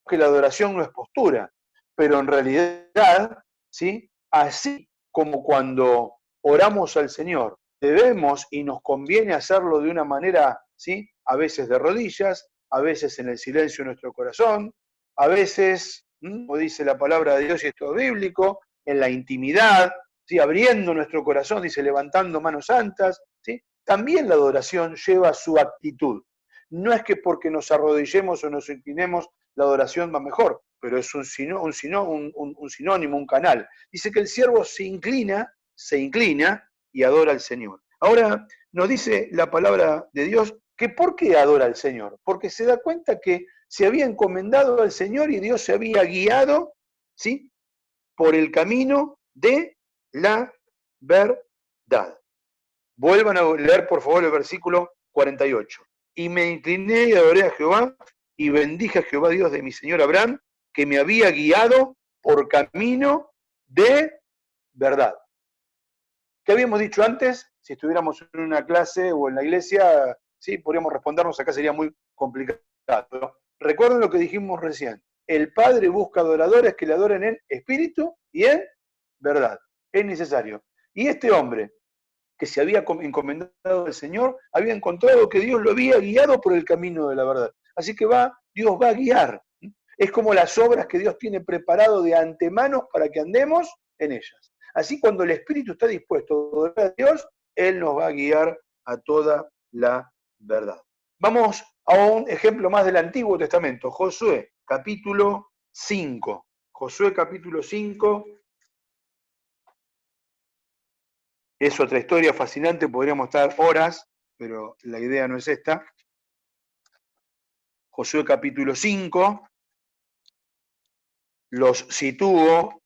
que la adoración no es postura, pero en realidad, ¿sí? Así como cuando oramos al Señor, debemos y nos conviene hacerlo de una manera, ¿sí? A veces de rodillas, a veces en el silencio de nuestro corazón, a veces, como dice la palabra de Dios y esto es bíblico, en la intimidad, ¿sí? Abriendo nuestro corazón, dice, levantando manos santas, ¿sí? También la adoración lleva su actitud. No es que porque nos arrodillemos o nos inclinemos, la adoración va mejor, pero es un sinónimo, un canal. Dice que el siervo se inclina y adora al Señor. Ahora nos dice la palabra de Dios que ¿por qué adora al Señor? Porque se da cuenta que se había encomendado al Señor y Dios se había guiado, ¿sí? Por el camino de la verdad. Vuelvan a leer, por favor, el versículo 48. Y me incliné y adoré a Jehová, y bendije a Jehová Dios de mi señor Abraham, que me había guiado por camino de verdad. ¿Qué habíamos dicho antes? Si estuviéramos en una clase o en la iglesia, sí, podríamos respondernos, acá sería muy complicado. Recuerden lo que dijimos recién. El Padre busca adoradores que le adoren en espíritu y en verdad. Es necesario. Y este hombre, que se había encomendado al Señor, había encontrado que Dios lo había guiado por el camino de la verdad. Así que Dios va a guiar. Es como las obras que Dios tiene preparado de antemano para que andemos en ellas. Así cuando el Espíritu está dispuesto a adorar a Dios, Él nos va a guiar a toda la verdad. Vamos a un ejemplo más del Antiguo Testamento, Josué, capítulo 5. Josué, capítulo 5. Es otra historia fascinante, podríamos estar horas, pero la idea no es esta. Josué capítulo 5, los sitúo,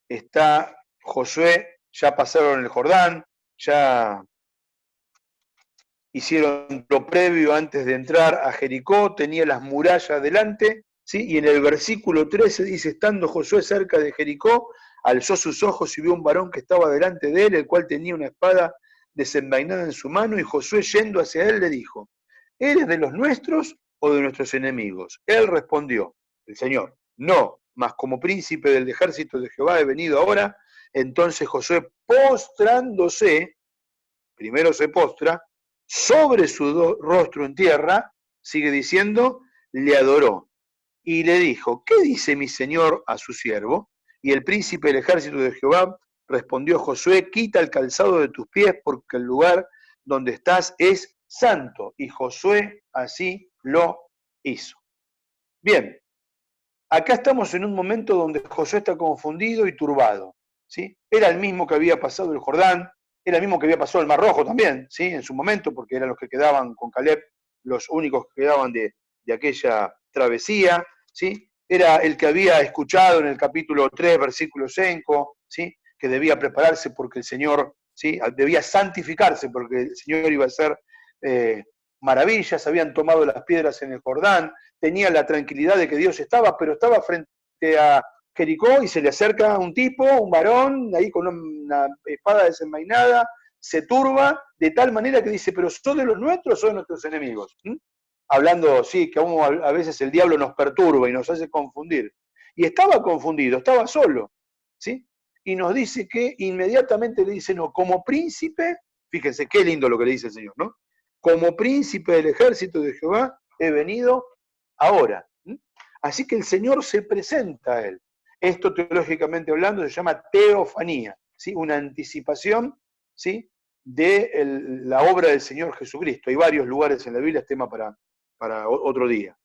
está Josué, ya pasaron el Jordán, ya hicieron lo previo antes de entrar a Jericó, tenía las murallas delante, ¿sí? Y en el versículo 13 dice, estando Josué cerca de Jericó, alzó sus ojos y vio un varón que estaba delante de él, el cual tenía una espada desenvainada en su mano, y Josué yendo hacia él le dijo, ¿eres de los nuestros o de nuestros enemigos? Él respondió, el Señor, no, mas como príncipe del ejército de Jehová he venido ahora. Entonces Josué, postrándose, primero se postra, sobre su rostro en tierra, sigue diciendo, le adoró. Y le dijo, ¿qué dice mi señor a su siervo? Y el príncipe del ejército de Jehová respondió Josué, quita el calzado de tus pies, porque el lugar donde estás es santo. Y Josué así lo hizo. Bien, acá estamos en un momento donde Josué está confundido y turbado, ¿sí? Era el mismo que había pasado el Jordán, era el mismo que había pasado el Mar Rojo también, ¿sí? En su momento, porque eran los que quedaban con Caleb, los únicos que quedaban de aquella travesía, ¿sí? Era el que había escuchado en el capítulo 3, versículo 5, ¿sí? Que debía prepararse porque el Señor, ¿sí? Debía santificarse porque el Señor iba a hacer maravillas, habían tomado las piedras en el Jordán, tenía la tranquilidad de que Dios estaba, pero estaba frente a Jericó y se le acerca un tipo, un varón, ahí con una espada desenvainada, se turba de tal manera que dice, pero ¿son de los nuestros o de nuestros enemigos? Hablando, sí, que a veces el diablo nos perturba y nos hace confundir. Y estaba confundido, estaba solo, ¿sí? Y nos dice que inmediatamente le dice, no, como príncipe, fíjense qué lindo lo que le dice el Señor, ¿no? Como príncipe del ejército de Jehová he venido ahora. Así que el Señor se presenta a él. Esto teológicamente hablando se llama teofanía, ¿sí? Una anticipación, ¿sí? De la obra del Señor Jesucristo. Hay varios lugares en la Biblia, es tema para otro día.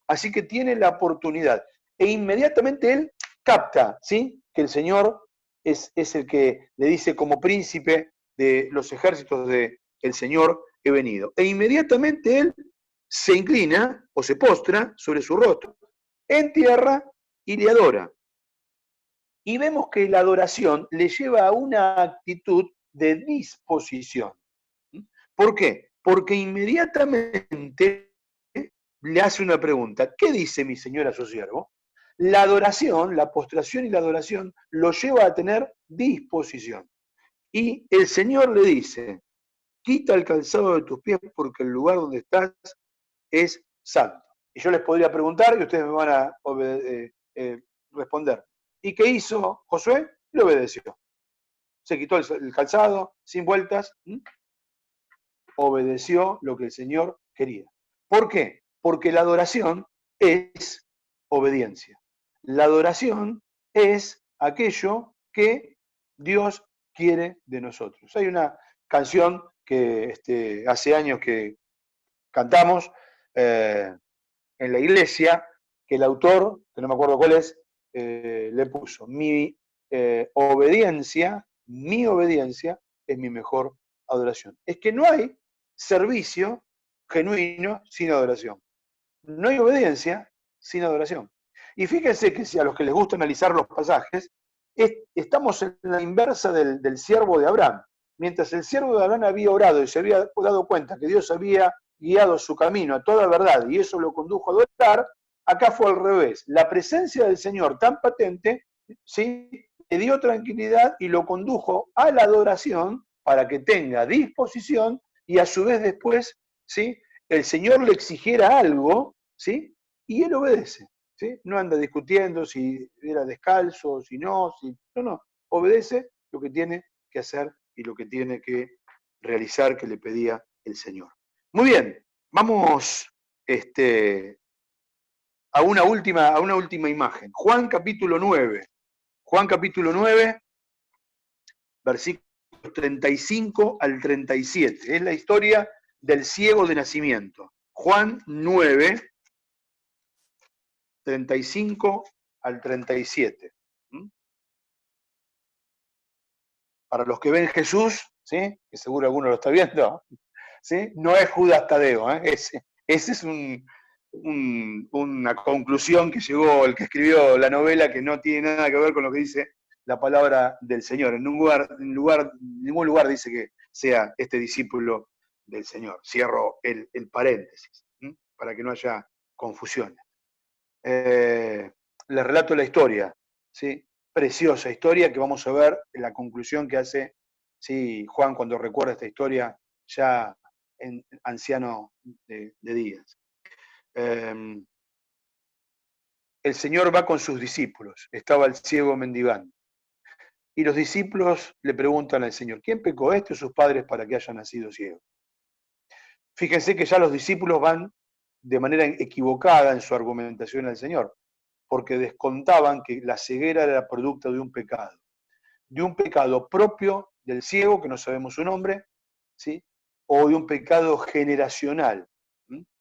Así que tiene la oportunidad. e inmediatamente él capta, ¿sí? Que el Señor es el que le dice como príncipe de los ejércitos de el Señor he venido. E inmediatamente él se inclina o se postra sobre su rostro en tierra y le adora. Y vemos que la adoración le lleva a una actitud de disposición. ¿Por qué? Porque inmediatamente le hace una pregunta. ¿Qué dice mi señor a su siervo? La adoración, la postración y la adoración lo lleva a tener disposición. Y el Señor le dice, quita el calzado de tus pies porque el lugar donde estás es santo. Y yo les podría preguntar y ustedes me van a responder. ¿Y qué hizo Josué? Le obedeció. Se quitó el calzado, sin vueltas, obedeció lo que el Señor quería. ¿Por qué? Porque la adoración es obediencia. La adoración es aquello que Dios quiere de nosotros. Hay una canción que hace años que cantamos en la iglesia, que el autor, que no me acuerdo cuál es, le puso, mi obediencia es mi mejor adoración. Es que no hay servicio genuino sin adoración. No hay obediencia sin adoración. Y fíjense que si a los que les gusta analizar los pasajes, estamos en la inversa del siervo de Abraham. Mientras el siervo de Abraham había orado y se había dado cuenta que Dios había guiado su camino a toda verdad y eso lo condujo a adorar, acá fue al revés. La presencia del Señor tan patente, ¿sí?, le dio tranquilidad y lo condujo a la adoración para que tenga disposición y a su vez después, ¿sí?, el Señor le exigiera algo, ¿sí?, y él obedece, ¿sí? No anda discutiendo si era descalzo, si no, no, obedece lo que tiene que hacer y lo que tiene que realizar que le pedía el Señor. Muy bien, vamos a una última imagen. Juan capítulo 9. Juan capítulo 9, versículos 35 al 37. Es la historia del ciego de nacimiento. Juan 9, 35 al 37. Para los que ven Jesús, ¿sí?, que seguro alguno lo está viendo, ¿sí?, no es Judas Tadeo, ese es una conclusión que llegó el que escribió la novela que no tiene nada que ver con lo que dice la palabra del Señor. En ningún lugar dice que sea este discípulo del Señor. Cierro el paréntesis, para que no haya confusiones. Les relato la historia, ¿sí?, preciosa historia que vamos a ver en la conclusión que hace, ¿sí?, Juan cuando recuerda esta historia ya anciano de días. El Señor va con sus discípulos, estaba el ciego mendigando, y los discípulos le preguntan al Señor, ¿quién pecó, este o sus padres, para que haya nacido ciego? Fíjense que ya los discípulos van de manera equivocada en su argumentación al Señor, porque descontaban que la ceguera era producto de un pecado propio del ciego, que no sabemos su nombre, ¿sí?, o de un pecado generacional,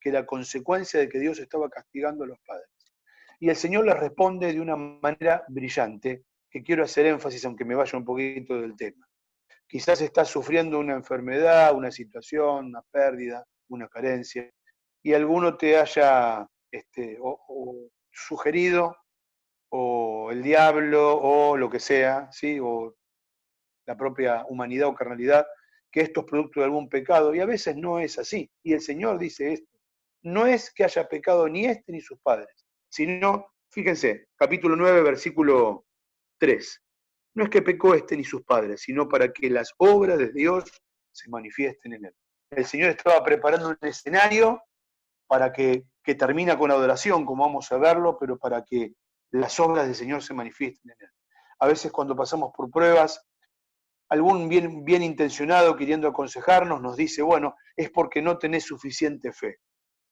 que era consecuencia de que Dios estaba castigando a los padres. Y el Señor les responde de una manera brillante, que quiero hacer énfasis, aunque me vaya un poquito del tema. Quizás estás sufriendo una enfermedad, una situación, una pérdida, una carencia, y alguno te haya o sugerido, o el diablo, o lo que sea, ¿sí?, o la propia humanidad o carnalidad, que esto es producto de algún pecado, y a veces no es así. Y el Señor dice esto, no es que haya pecado ni este ni sus padres, sino, fíjense, capítulo 9, versículo 3, no es que pecó este ni sus padres, sino para que las obras de Dios se manifiesten en él. El Señor estaba preparando un escenario para que termina con adoración, como vamos a verlo, pero para que las obras del Señor se manifiesten en él. A veces cuando pasamos por pruebas, algún bien intencionado queriendo aconsejarnos nos dice, bueno, es porque no tenés suficiente fe.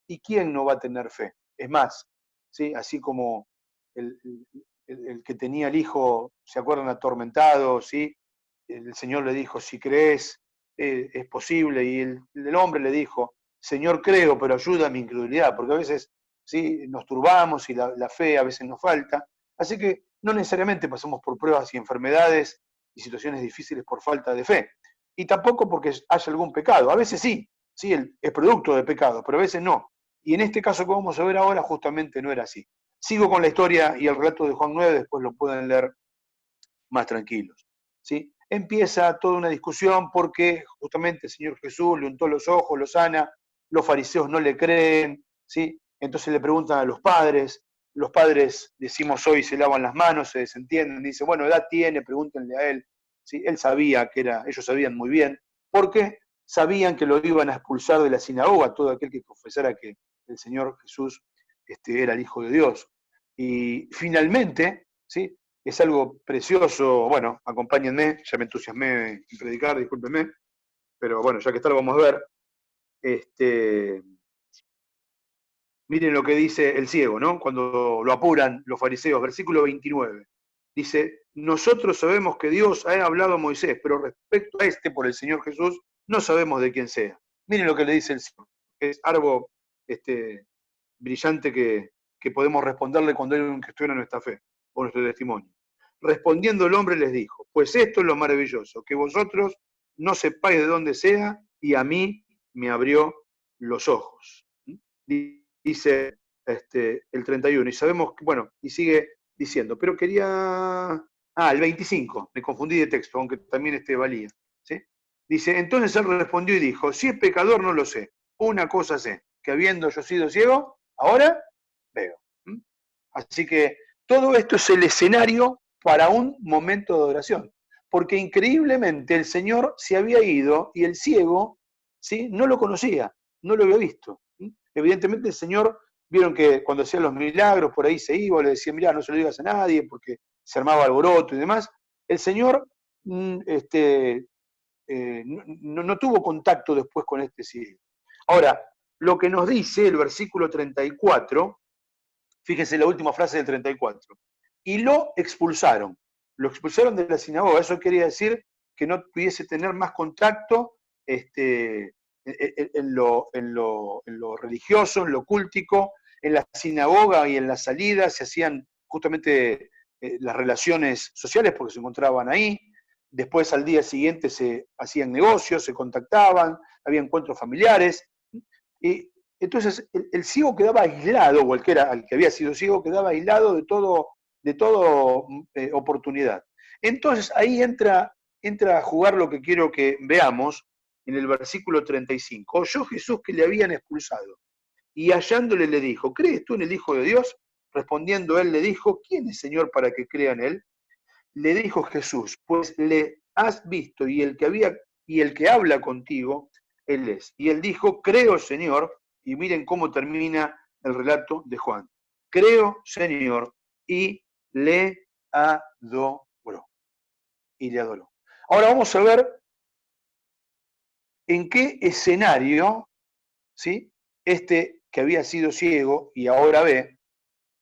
¿Y quién no va a tener fe? Es más, ¿sí?, así como el que tenía el hijo, ¿se acuerdan?, atormentado, ¿sí?, el Señor le dijo, si crees, es posible, y el hombre le dijo, Señor, creo, pero ayuda a mi incredulidad, porque a veces ¿sí? Nos turbamos y la fe a veces nos falta. Así que no necesariamente pasamos por pruebas y enfermedades y situaciones difíciles por falta de fe. Y tampoco porque haya algún pecado. A veces sí, sí, es producto de pecado, pero a veces no. Y en este caso que vamos a ver ahora justamente no era así. Sigo con la historia y el relato de Juan 9, después lo pueden leer más tranquilos. ¿Sí? Empieza toda una discusión porque justamente el Señor Jesús le untó los ojos, lo sana, los fariseos no le creen, ¿sí? Entonces le preguntan a los padres decimos hoy se lavan las manos, se desentienden, dice, bueno, edad tiene, pregúntenle a él. ¿Sí? Él sabía que era, ellos sabían muy bien, porque sabían que lo iban a expulsar de la sinagoga, todo aquel que confesara que el Señor Jesús era el Hijo de Dios. Y finalmente, ¿sí? Es algo precioso, bueno, acompáñenme, ya me entusiasmé en predicar, discúlpenme, pero bueno, ya que está lo vamos a ver. Miren lo que dice el ciego, ¿no? Cuando lo apuran los fariseos, versículo 29. Dice, nosotros sabemos que Dios ha hablado a Moisés, pero respecto a por el Señor Jesús, no sabemos de quién sea. Miren lo que le dice el ciego. Es algo brillante que podemos responderle cuando hay un que estuviera nuestra fe o nuestro testimonio. Respondiendo el hombre les dijo, pues esto es lo maravilloso, que vosotros no sepáis de dónde sea y a mí me abrió los ojos. Dice el 31, y sabemos que, bueno, y sigue diciendo, pero quería... el 25, me confundí de texto, aunque también valía. ¿Sí? Dice, entonces él respondió y dijo, si es pecador no lo sé, una cosa sé, que habiendo yo sido ciego, ahora veo. Así que todo esto es el escenario para un momento de adoración, porque increíblemente el Señor se había ido y el ciego, ¿sí? No lo conocía, no lo había visto. Evidentemente el Señor, vieron que cuando hacía los milagros, por ahí se iba, le decía, mirá, no se lo digas a nadie, porque se armaba alboroto y demás. El Señor no tuvo contacto después con este ciego. Ahora, lo que nos dice el versículo 34, fíjense la última frase del 34, y lo expulsaron de la sinagoga. Eso quería decir que no pudiese tener más contacto en lo religioso, en lo cultico. En la sinagoga y en la salida se hacían justamente las relaciones sociales porque se encontraban ahí. Después al día siguiente se hacían negocios, se contactaban, había encuentros familiares. Y entonces el ciego quedaba aislado, o el que había sido ciego quedaba aislado de todo oportunidad. Entonces ahí entra a jugar lo que quiero que veamos en el versículo 35. Oyó Jesús que le habían expulsado, y hallándole le dijo, ¿crees tú en el Hijo de Dios? Respondiendo él le dijo, ¿quién es Señor para que crea en él? Le dijo Jesús, pues le has visto, y el que habla contigo, él es. Y él dijo, creo, Señor, y miren cómo termina el relato de Juan. Creo, Señor, y le adoró. Y le adoró. Ahora vamos a ver en qué escenario, ¿sí? Que había sido ciego y ahora ve,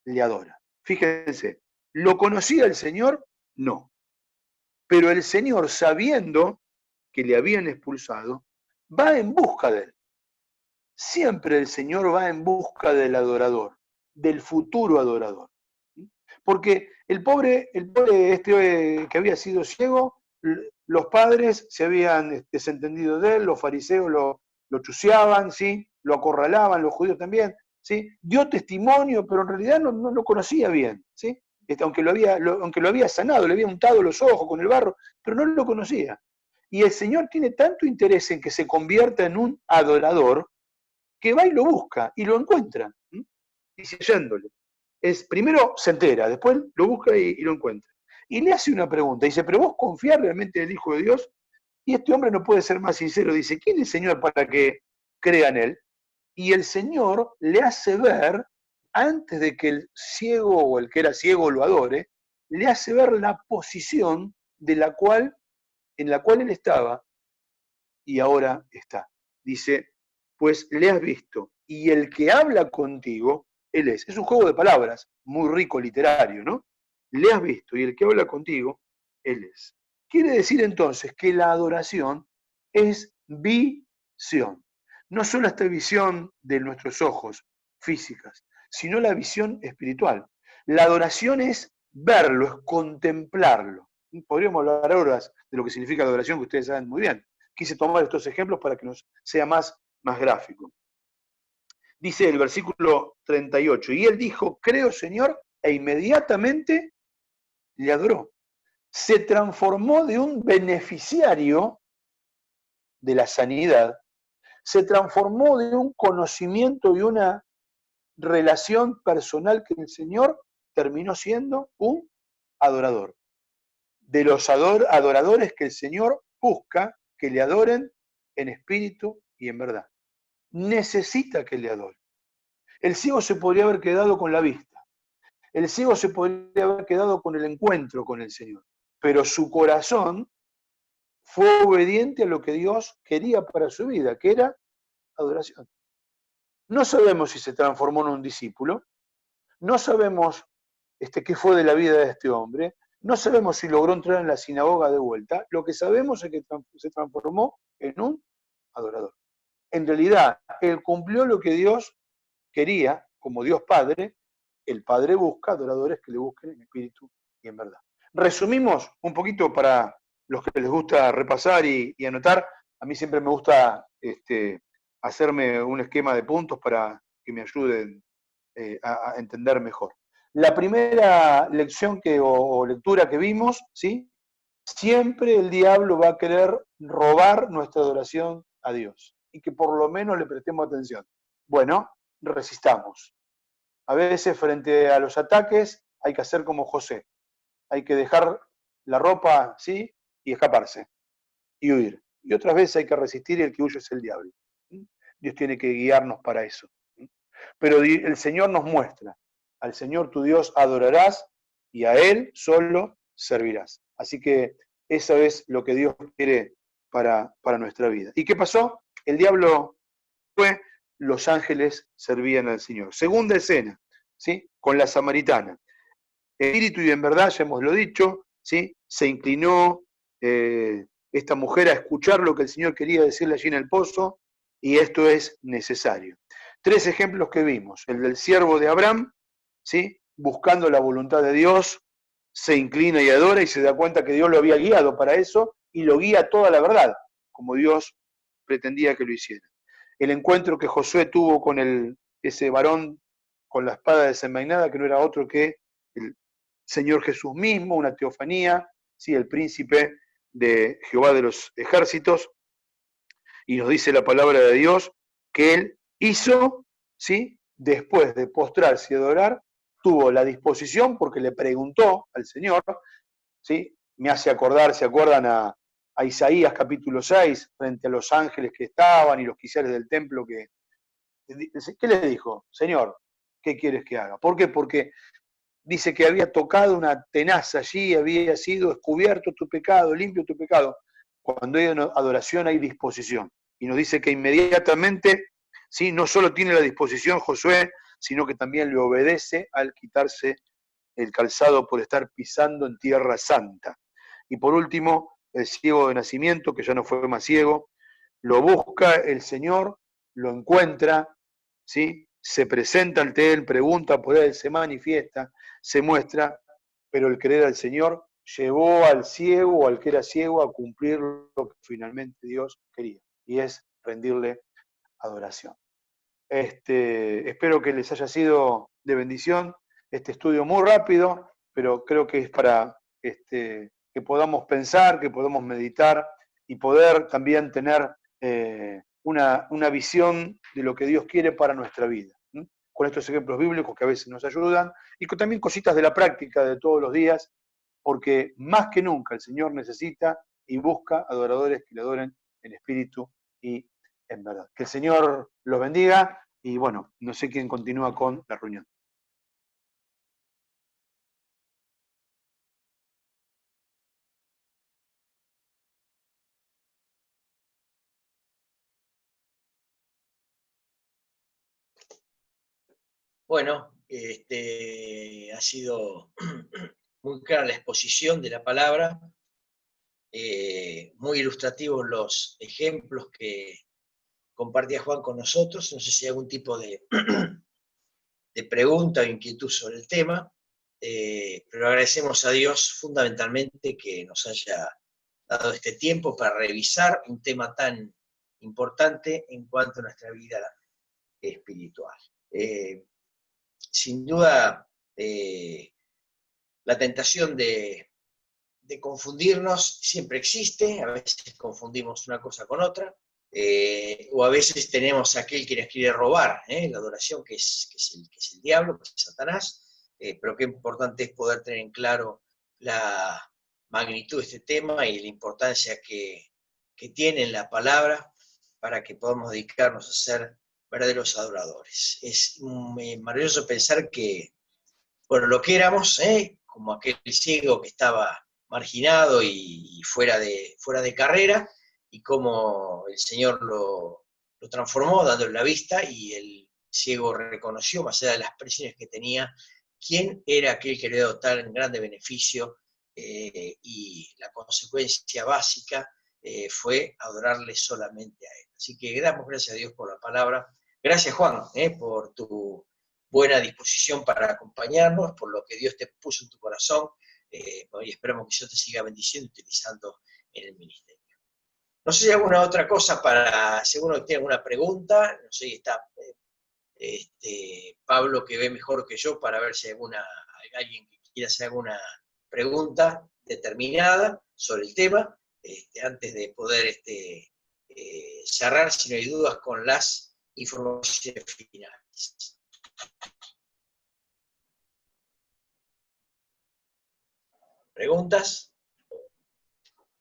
le adora. Fíjense, ¿lo conocía el Señor? No. Pero el Señor, sabiendo que le habían expulsado, va en busca de él. Siempre el Señor va en busca del adorador, del futuro adorador. Porque el pobre que había sido ciego, los padres se habían desentendido de él, los fariseos lo chuceaban, ¿sí? Lo acorralaban, los judíos también, ¿sí? Dio testimonio, pero en realidad no lo conocía bien, ¿sí? Aunque lo había sanado, le había untado los ojos con el barro, pero no lo conocía. Y el Señor tiene tanto interés en que se convierta en un adorador, que va y lo busca, y lo encuentra, dice hallándole. Primero se entera, después lo busca y lo encuentra. Y le hace una pregunta, dice, ¿pero vos confías realmente en el Hijo de Dios? Y este hombre no puede ser más sincero, dice, ¿quién es el Señor para que crea en él? Y el Señor le hace ver, antes de que el ciego o el que era ciego lo adore, le hace ver la posición en la cual él estaba y ahora está. Dice, pues le has visto, y el que habla contigo, él es. Es un juego de palabras, muy rico literario, ¿no? Le has visto, y el que habla contigo, él es. Quiere decir entonces que la adoración es visión. No solo esta visión de nuestros ojos físicas, sino la visión espiritual. La adoración es verlo, es contemplarlo. Podríamos hablar horas de lo que significa la adoración, que ustedes saben muy bien. Quise tomar estos ejemplos para que nos sea más gráfico. Dice el versículo 38, y él dijo, creo, Señor, e inmediatamente le adoró. Se transformó de un beneficiario de la sanidad, se transformó de un conocimiento y una relación personal que el Señor terminó siendo un adorador. De los adoradores que el Señor busca que le adoren en espíritu y en verdad. Necesita que le adoren. El ciego se podría haber quedado con la vista. El ciego se podría haber quedado con el encuentro con el Señor. Pero su corazón fue obediente a lo que Dios quería para su vida, que era adoración. No sabemos si se transformó en un discípulo, no sabemos qué fue de la vida de este hombre, no sabemos si logró entrar en la sinagoga de vuelta, lo que sabemos es que se transformó en un adorador. En realidad, él cumplió lo que Dios quería, como Dios Padre. El Padre busca adoradores que le busquen en espíritu y en verdad. Resumimos un poquito para los que les gusta repasar y anotar. A mí siempre me gusta hacerme un esquema de puntos para que me ayuden a entender mejor. La primera lección o lectura que vimos, ¿sí? Siempre el diablo va a querer robar nuestra adoración a Dios y que por lo menos le prestemos atención. Bueno, resistamos. A veces frente a los ataques hay que hacer como José. Hay que dejar la ropa, ¿sí? Y escaparse y huir. Y otras veces hay que resistir y el que huye es el diablo. Dios tiene que guiarnos para eso. Pero el Señor nos muestra, al Señor tu Dios adorarás y a Él solo servirás. Así que eso es lo que Dios quiere para nuestra vida. ¿Y qué pasó? El diablo fue, los ángeles servían al Señor. Segunda escena, ¿sí? Con la samaritana. Espíritu y en verdad, ya hemos lo dicho, ¿sí? Se inclinó esta mujer a escuchar lo que el Señor quería decirle allí en el pozo, y esto es necesario. 3 ejemplos que vimos. El del siervo de Abraham, ¿sí? Buscando la voluntad de Dios, se inclina y adora y se da cuenta que Dios lo había guiado para eso y lo guía a toda la verdad, como Dios pretendía que lo hiciera. El encuentro que Josué tuvo con ese varón con la espada desenvainada, que no era otro que el Señor Jesús mismo, una teofanía, ¿sí? El príncipe de Jehová de los ejércitos, y nos dice la palabra de Dios que él hizo, ¿sí? Después de postrarse y adorar, tuvo la disposición porque le preguntó al Señor, ¿sí? Me hace acordar, ¿se acuerdan a Isaías capítulo 6, frente a los ángeles que estaban y los quiciales del templo ¿qué le dijo? Señor, ¿qué quieres que haga? ¿Por qué? Porque dice que había tocado una tenaza allí, había sido descubierto tu pecado, limpio tu pecado. Cuando hay adoración hay disposición. Y nos dice que inmediatamente, ¿sí? No solo tiene la disposición Josué, sino que también le obedece al quitarse el calzado por estar pisando en tierra santa. Y por último, el ciego de nacimiento, que ya no fue más ciego, lo busca el Señor, lo encuentra, ¿sí? Se presenta ante él, pregunta por él, se manifiesta, se muestra, pero el querer al Señor llevó al ciego o al que era ciego a cumplir lo que finalmente Dios quería, y es rendirle adoración. Espero que les haya sido de bendición este estudio muy rápido, pero creo que es para que podamos pensar, que podamos meditar y poder también tener una visión de lo que Dios quiere para nuestra vida. Con estos ejemplos bíblicos que a veces nos ayudan y con también cositas de la práctica de todos los días, porque más que nunca el Señor necesita y busca adoradores que le adoren en espíritu y en verdad. Que el Señor los bendiga y bueno, no sé quién continúa con la reunión. Bueno, ha sido muy clara la exposición de la palabra, muy ilustrativos los ejemplos que compartía Juan con nosotros. No sé si hay algún tipo de pregunta o inquietud sobre el tema, pero agradecemos a Dios fundamentalmente que nos haya dado este tiempo para revisar un tema tan importante en cuanto a nuestra vida espiritual. Sin duda, la tentación de confundirnos siempre existe, a veces confundimos una cosa con otra, o a veces tenemos aquel que nos quiere robar la adoración, que es el diablo, que es Satanás, pero qué importante es poder tener en claro la magnitud de este tema y la importancia que tiene en la palabra para que podamos dedicarnos a ser verdaderos adoradores. Es maravilloso pensar que, bueno, lo que éramos, como aquel ciego que estaba marginado y fuera de carrera, y cómo el Señor lo transformó dándole la vista, y el ciego reconoció, más allá de las presiones que tenía, quién era aquel que le había dado tan grande beneficio, y la consecuencia básica fue adorarle solamente a Él. Así que damos gracias a Dios por la palabra. Gracias, Juan, por tu buena disposición para acompañarnos, por lo que Dios te puso en tu corazón, y esperamos que Dios te siga bendiciendo y utilizando en el ministerio. No sé si hay alguna otra cosa si alguno tiene alguna pregunta, no sé si está Pablo, que ve mejor que yo, para ver si hay alguien que quiera hacer alguna pregunta determinada sobre el tema, antes de poder cerrar, si no hay dudas, con las informaciones finales. ¿Preguntas?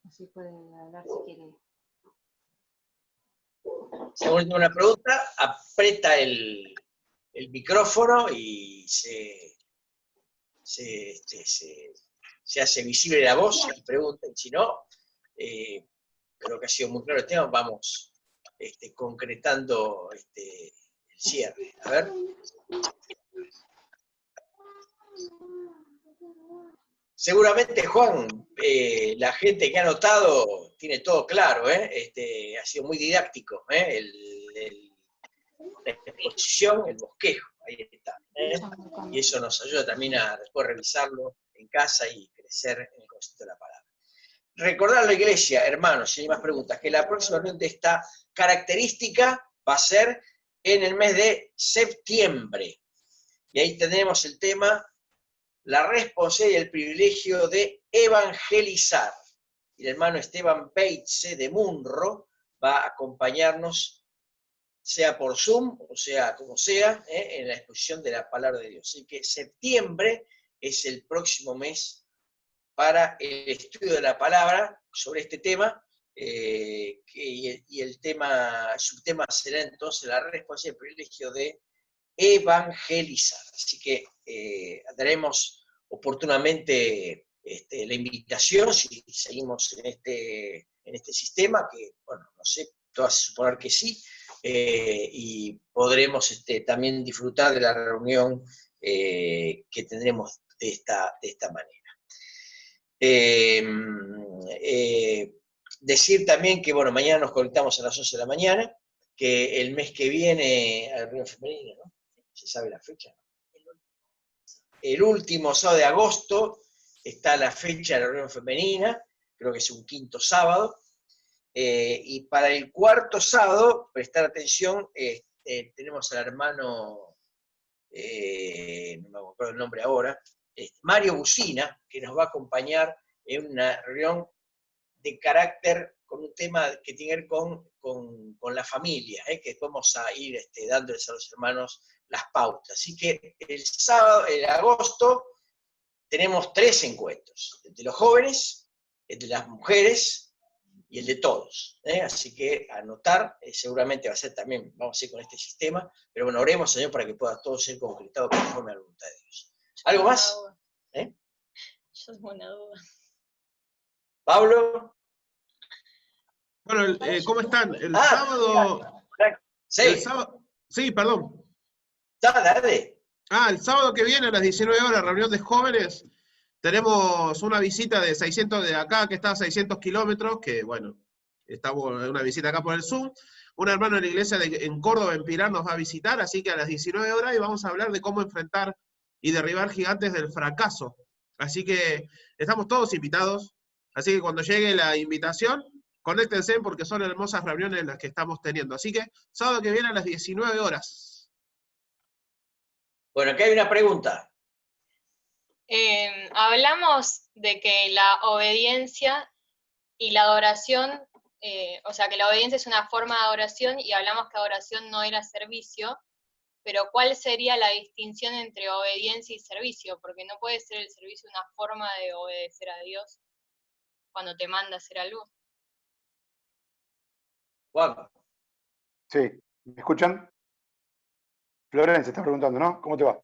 Así puede hablar si quiere. Si alguno tiene una pregunta, aprieta el micrófono y se hace visible la voz y pregunta. Y si no, creo que ha sido muy claro el tema, vamos concretando el cierre. A ver. Seguramente, Juan, la gente que ha anotado tiene todo claro, ha sido muy didáctico, la exposición, el bosquejo, ahí está. Y eso nos ayuda también a después revisarlo en casa y crecer en el concepto de la palabra. Recordar a la iglesia, hermanos, si hay más preguntas, que la próxima reunión de esta característica va a ser en el mes de septiembre. Y ahí tenemos el tema, la responsabilidad y el privilegio de evangelizar. Y el hermano Esteban Peitze de Munro va a acompañarnos, sea por Zoom, o sea como sea, en la exposición de la palabra de Dios. Así que septiembre es el próximo mes para el estudio de la palabra sobre este tema, y el subtema será entonces la responsabilidad y el privilegio de evangelizar. Así que daremos oportunamente la invitación, si seguimos en este sistema, que, bueno, no sé, todo hace suponer que sí, y podremos también disfrutar de la reunión que tendremos de esta manera. Decir también que, bueno, mañana nos conectamos a las 11 de la mañana, que el mes que viene, a la reunión femenina, ¿no? ¿Se sabe la fecha? El último sábado de agosto está la fecha de la reunión femenina, creo que es un quinto sábado, y para el cuarto sábado, prestar atención, tenemos al hermano, no me acuerdo el nombre ahora, Mario Bucina, que nos va a acompañar en una reunión de carácter, con un tema que tiene que ver con la familia, que vamos a ir dándoles a los hermanos las pautas. Así que el sábado, en agosto, tenemos 3 encuentros, el de los jóvenes, el de las mujeres y el de todos. Así que anotar, seguramente va a ser también, vamos a ir con este sistema, pero bueno, oremos, Señor, para que pueda todo ser concretado conforme a la voluntad de Dios. ¿Algo más? Yo tengo una duda. ¿Pablo? Bueno, ¿cómo están? El sábado... Sí. El sábado, sí, perdón. Dale. El sábado que viene a las 19 horas, reunión de jóvenes, tenemos una visita de 600 de acá, que está a 600 kilómetros, que bueno, estamos en una visita acá por el Zoom, un hermano de la iglesia en Córdoba, en Pilar, nos va a visitar, así que a las 19 horas y vamos a hablar de cómo enfrentar y derribar gigantes del fracaso. Así que estamos todos invitados, así que cuando llegue la invitación, conéctense porque son hermosas reuniones las que estamos teniendo. Así que sábado que viene a las 19 horas. Bueno, acá hay una pregunta. Hablamos de que la obediencia y la adoración, o sea, que la obediencia es una forma de adoración y hablamos que adoración no era servicio, pero ¿cuál sería la distinción entre obediencia y servicio? Porque no puede ser el servicio una forma de obedecer a Dios cuando te manda a hacer algo. Juan. Sí, ¿me escuchan? Florencia está preguntando, ¿no? ¿Cómo te va?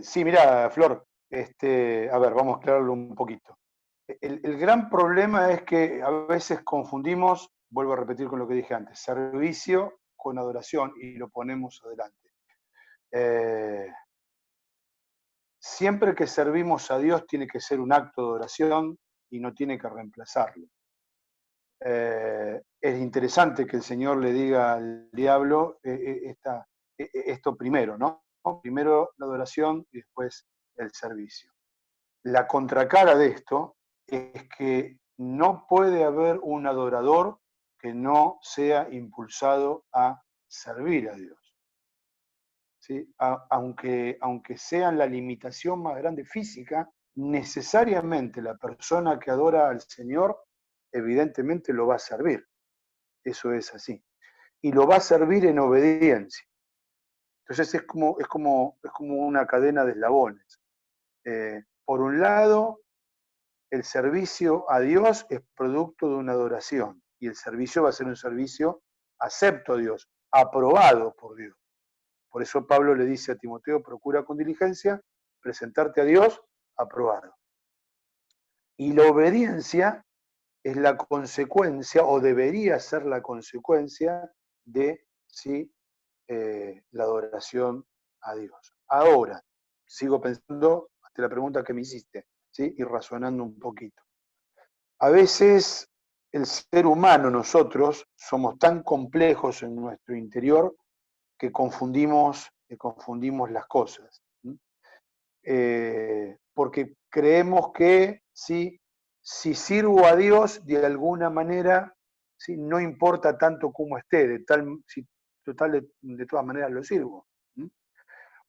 Sí, mira, Flor, a ver, vamos a aclararlo un poquito. El gran problema es que a veces confundimos, vuelvo a repetir con lo que dije antes, servicio con adoración y lo ponemos adelante. Siempre que servimos a Dios tiene que ser un acto de adoración y no tiene que reemplazarlo. Es interesante que el Señor le diga al diablo esto primero, ¿no? Primero la adoración y después el servicio. La contracara de esto es que no puede haber un adorador que no sea impulsado a servir a Dios. ¿Sí? Aunque sea la limitación más grande física, necesariamente la persona que adora al Señor evidentemente lo va a servir. Eso es así. Y lo va a servir en obediencia. Entonces es como una cadena de eslabones. Por un lado, el servicio a Dios es producto de una adoración. Y el servicio va a ser un servicio acepto a Dios, aprobado por Dios. Por eso Pablo le dice a Timoteo, procura con diligencia presentarte a Dios aprobado. Y la obediencia es la consecuencia, o debería ser la consecuencia, de ¿sí? La adoración a Dios. Ahora, sigo pensando ante la pregunta que me hiciste, ¿sí? Y razonando un poquito. A veces el ser humano, nosotros, somos tan complejos en nuestro interior que confundimos las cosas. Porque creemos que si sirvo a Dios de alguna manera, ¿sí? No importa tanto cómo esté, de todas maneras lo sirvo.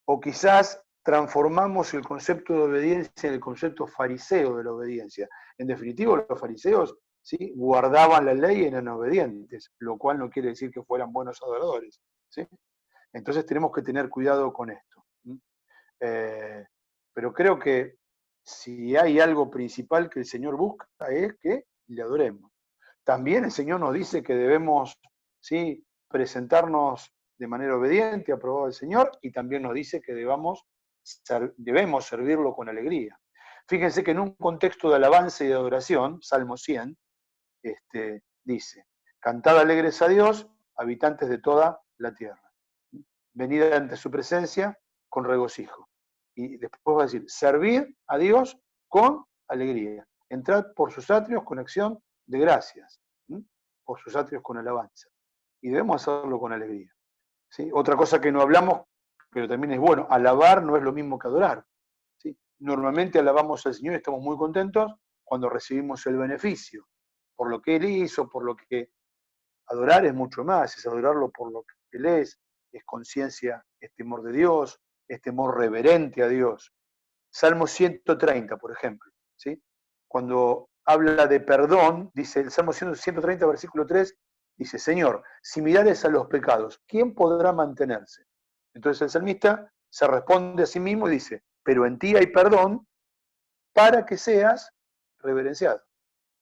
O quizás transformamos el concepto de obediencia en el concepto fariseo de la obediencia. En definitiva, los fariseos, ¿sí? Guardaban la ley y eran obedientes, lo cual no quiere decir que fueran buenos adoradores, ¿sí? Entonces tenemos que tener cuidado con esto. Pero creo que si hay algo principal que el Señor busca es que le adoremos. También el Señor nos dice que debemos, ¿sí? Presentarnos de manera obediente, aprobado al Señor, y también nos dice que debemos servirlo con alegría. Fíjense que en un contexto de alabanza y de adoración, Salmo 100, dice, cantad alegres a Dios, habitantes de toda la tierra. Venid ante su presencia con regocijo. Y después va a decir, servir a Dios con alegría. Entrad por sus atrios con acción de gracias, por sus atrios con alabanza. Y debemos hacerlo con alegría. ¿Sí? Otra cosa que no hablamos, pero también es bueno, alabar no es lo mismo que adorar. ¿Sí? Normalmente alabamos al Señor y estamos muy contentos cuando recibimos el beneficio, por lo que Él hizo, por lo que adorar es mucho más, es adorarlo por lo que Él es conciencia, es temor de Dios, es temor reverente a Dios. Salmo 130, por ejemplo, ¿sí? Cuando habla de perdón, dice el Salmo 130, versículo 3, dice, Señor, si mirares a los pecados, ¿quién podrá mantenerse? Entonces el salmista se responde a sí mismo y dice, pero en ti hay perdón para que seas reverenciado.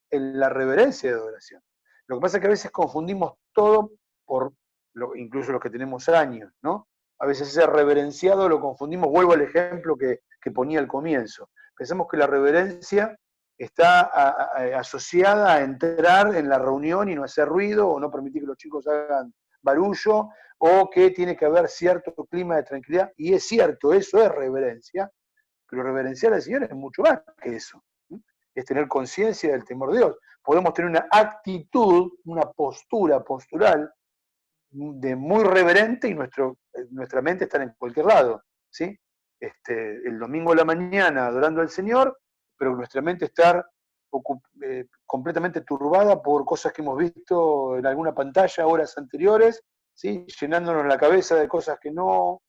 En la reverencia de adoración. Lo que pasa es que a veces confundimos todo incluso los que tenemos años, ¿no? A veces ese reverenciado lo confundimos, vuelvo al ejemplo que ponía al comienzo. Pensamos que la reverencia está asociada a entrar en la reunión y no hacer ruido, o no permitir que los chicos hagan barullo, o que tiene que haber cierto clima de tranquilidad, y es cierto, eso es reverencia, pero reverenciar al Señor es mucho más que eso. Es tener conciencia del temor de Dios. Podemos tener una actitud, una postura postural de muy reverente y nuestra mente está en cualquier lado, ¿sí? El domingo a la mañana adorando al Señor, pero nuestra mente está completamente turbada por cosas que hemos visto en alguna pantalla horas anteriores, ¿sí? Llenándonos la cabeza de cosas que no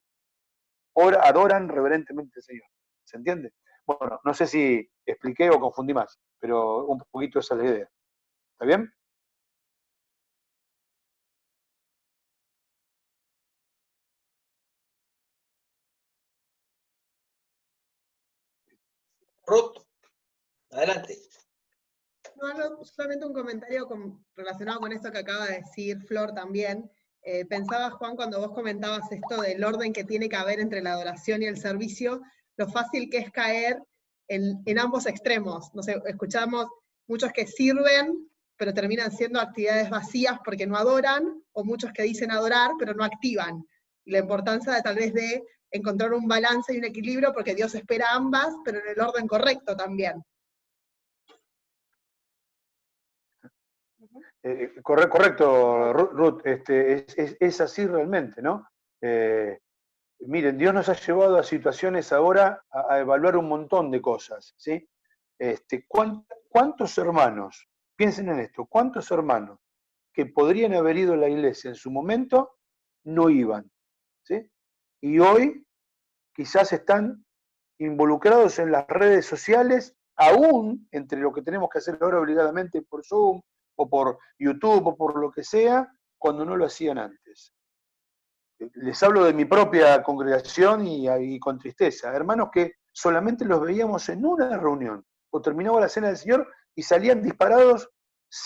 adoran reverentemente al Señor. ¿Se entiende? Bueno, no sé si expliqué o confundí más, pero un poquito esa es la idea. ¿Está bien? Ruth, adelante. No, solamente un comentario relacionado con esto que acaba de decir Flor también. Pensaba, Juan, cuando vos comentabas esto del orden que tiene que haber entre la adoración y el servicio, lo fácil que es caer en ambos extremos. No sé, escuchamos muchos que sirven, pero terminan siendo actividades vacías porque no adoran, o muchos que dicen adorar, pero no activan. Y la importancia de tal vez de encontrar un balance y un equilibrio, porque Dios espera ambas, pero en el orden correcto también. Correcto, Ruth, es así realmente, ¿no? Miren, Dios nos ha llevado a situaciones ahora a evaluar un montón de cosas, ¿sí? ¿Cuántos hermanos, piensen en esto, cuántos hermanos que podrían haber ido a la iglesia en su momento no iban, ¿sí? Y hoy quizás están involucrados en las redes sociales, aún entre lo que tenemos que hacer ahora obligadamente por Zoom, o por YouTube, o por lo que sea, cuando no lo hacían antes. Les hablo de mi propia congregación y con tristeza. Hermanos que solamente los veíamos en una reunión, o terminaba la cena del Señor y salían disparados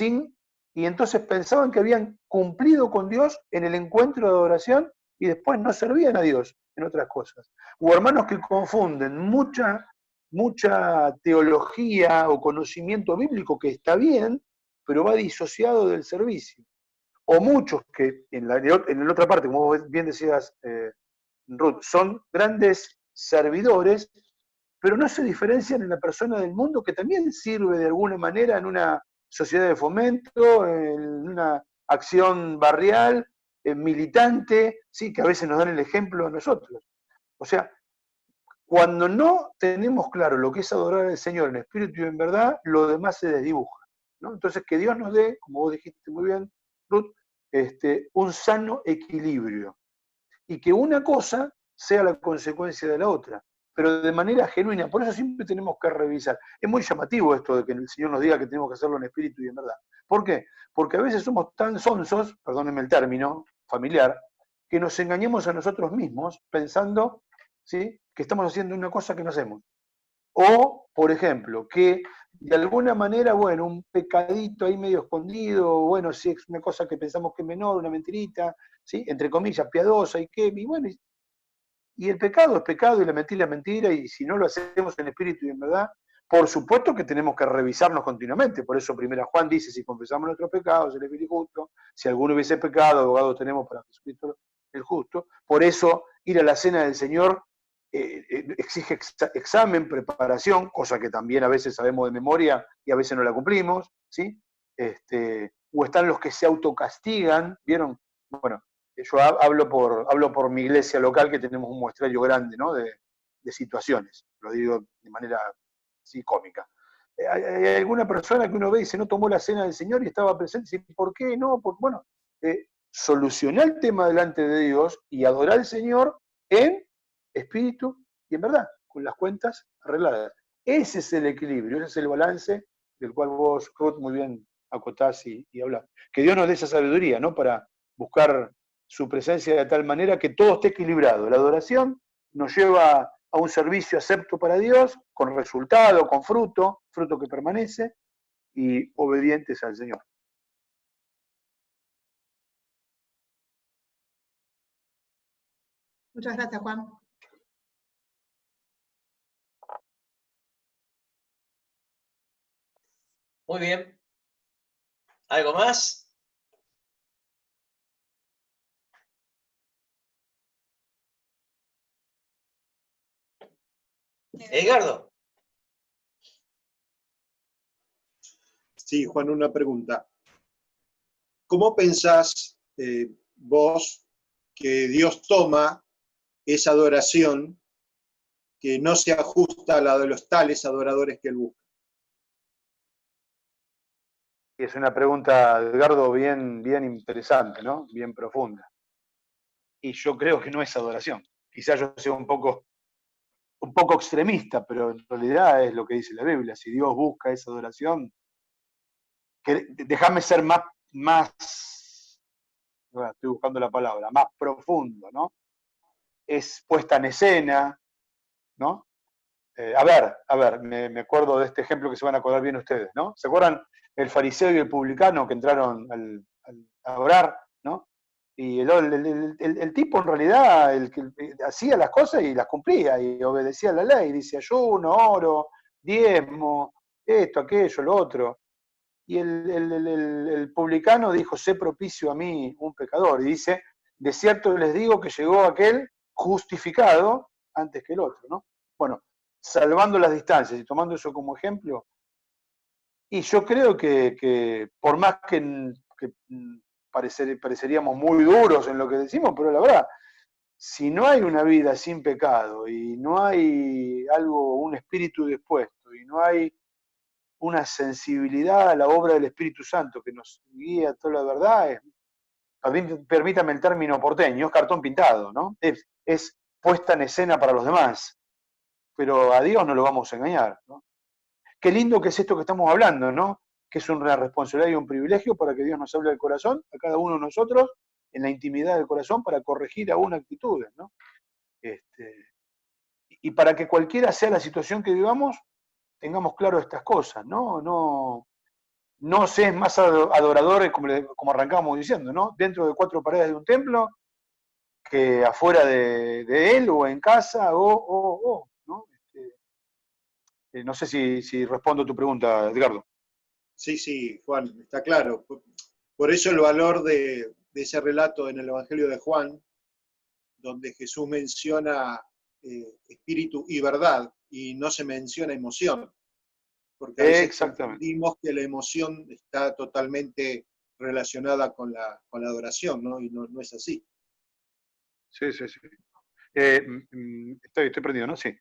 y entonces pensaban que habían cumplido con Dios en el encuentro de adoración y después no servían a Dios en otras cosas. O hermanos que confunden mucha teología o conocimiento bíblico, que está bien, pero va disociado del servicio. O muchos que en la otra parte, como vos bien decías, Ruth, son grandes servidores, pero no se diferencian en la persona del mundo que también sirve de alguna manera en una sociedad de fomento, en una acción barrial, militante, ¿sí? Que a veces nos dan el ejemplo a nosotros. O sea, cuando no tenemos claro lo que es adorar al Señor en espíritu y en verdad, lo demás se desdibuja, ¿no? Entonces, que Dios nos dé, como vos dijiste muy bien, Ruth, un sano equilibrio. Y que una cosa sea la consecuencia de la otra, pero de manera genuina. Por eso siempre tenemos que revisar. Es muy llamativo esto de que el Señor nos diga que tenemos que hacerlo en espíritu y en verdad. ¿Por qué? Porque a veces somos tan sonsos, perdónenme el término familiar, que nos engañamos a nosotros mismos pensando, ¿sí?, que estamos haciendo una cosa que no hacemos. O, por ejemplo, que de alguna manera, bueno, un pecadito ahí medio escondido, bueno, si es una cosa que pensamos que es menor, una mentirita, ¿sí?, entre comillas, piadosa, y bueno, y el pecado es pecado y la mentira es mentira, y si no lo hacemos en espíritu y en verdad, por supuesto que tenemos que revisarnos continuamente. Por eso primera Juan dice, si confesamos nuestros pecados, Él es fiel y justo. Si alguno hubiese pecado, abogado tenemos para Jesucristo el justo. Por eso ir a la cena del Señor exige examen, preparación, cosa que también a veces sabemos de memoria y a veces no la cumplimos, ¿sí? O están los que se autocastigan, ¿vieron? Bueno, yo hablo por mi iglesia local, que tenemos un muestrario grande, ¿no?, de situaciones, lo digo de manera así cómica. Hay alguna persona que uno ve y dice, no tomó la cena del Señor y estaba presente, y dice, ¿por qué no? Bueno, solucionar el tema delante de Dios y adorar al Señor en espíritu y en verdad, con las cuentas arregladas. Ese es el equilibrio, ese es el balance del cual vos, Ruth, muy bien acotás y hablás. Que Dios nos dé esa sabiduría, ¿no?, para buscar su presencia de tal manera que todo esté equilibrado. La adoración nos lleva a un servicio acepto para Dios, con resultado, con fruto que permanece, y obedientes al Señor. Muchas gracias, Juan. Muy bien. ¿Algo más? Edgardo. Sí, Juan, una pregunta. ¿Cómo pensás, vos que Dios toma esa adoración que no se ajusta a la de los tales adoradores que él busca? Es una pregunta, Edgardo, bien interesante, ¿no? Bien profunda. Y yo creo que no es adoración. Quizás yo sea un poco extremista, pero en realidad es lo que dice la Biblia. Si Dios busca esa adoración, déjame ser más, estoy buscando la palabra, más profundo, ¿no? Es puesta en escena, ¿no? A ver, me acuerdo de este ejemplo que se van a acordar bien ustedes, ¿no? ¿Se acuerdan el fariseo y el publicano que entraron a orar, ¿no? Y el tipo en realidad el que hacía las cosas y las cumplía y obedecía la ley, dice ayuno, oro, diezmo, esto, aquello, lo otro. Y el publicano dijo, sé propicio a mí, un pecador. Y dice, de cierto les digo que llegó aquel justificado antes que el otro, ¿no? Bueno, salvando las distancias y tomando eso como ejemplo, y yo creo que por más que pareceríamos muy duros en lo que decimos, pero la verdad, si no hay una vida sin pecado y no hay un espíritu dispuesto y no hay una sensibilidad a la obra del Espíritu Santo que nos guía a toda la verdad, permítame el término porteño, es cartón pintado, ¿no? Es puesta en escena para los demás, pero a Dios no lo vamos a engañar, ¿no? Qué lindo que es esto que estamos hablando, ¿no? Que es una responsabilidad y un privilegio para que Dios nos hable del corazón, a cada uno de nosotros, en la intimidad del corazón, para corregir aún actitudes, ¿no? Y para que cualquiera sea la situación que vivamos, tengamos claro estas cosas, ¿no? No se es más adorador, como arrancábamos diciendo, ¿no? Dentro de 4 paredes de un templo, que afuera de él, o en casa, ¿no? No sé si respondo a tu pregunta, Edgardo. Sí, Juan, está claro. Por eso el valor de ese relato en el Evangelio de Juan, donde Jesús menciona espíritu y verdad, y no se menciona emoción. Porque a veces entendimos que la emoción está totalmente relacionada con la adoración, ¿no? Y no es así. Sí. Estoy perdido, ¿no? Sí.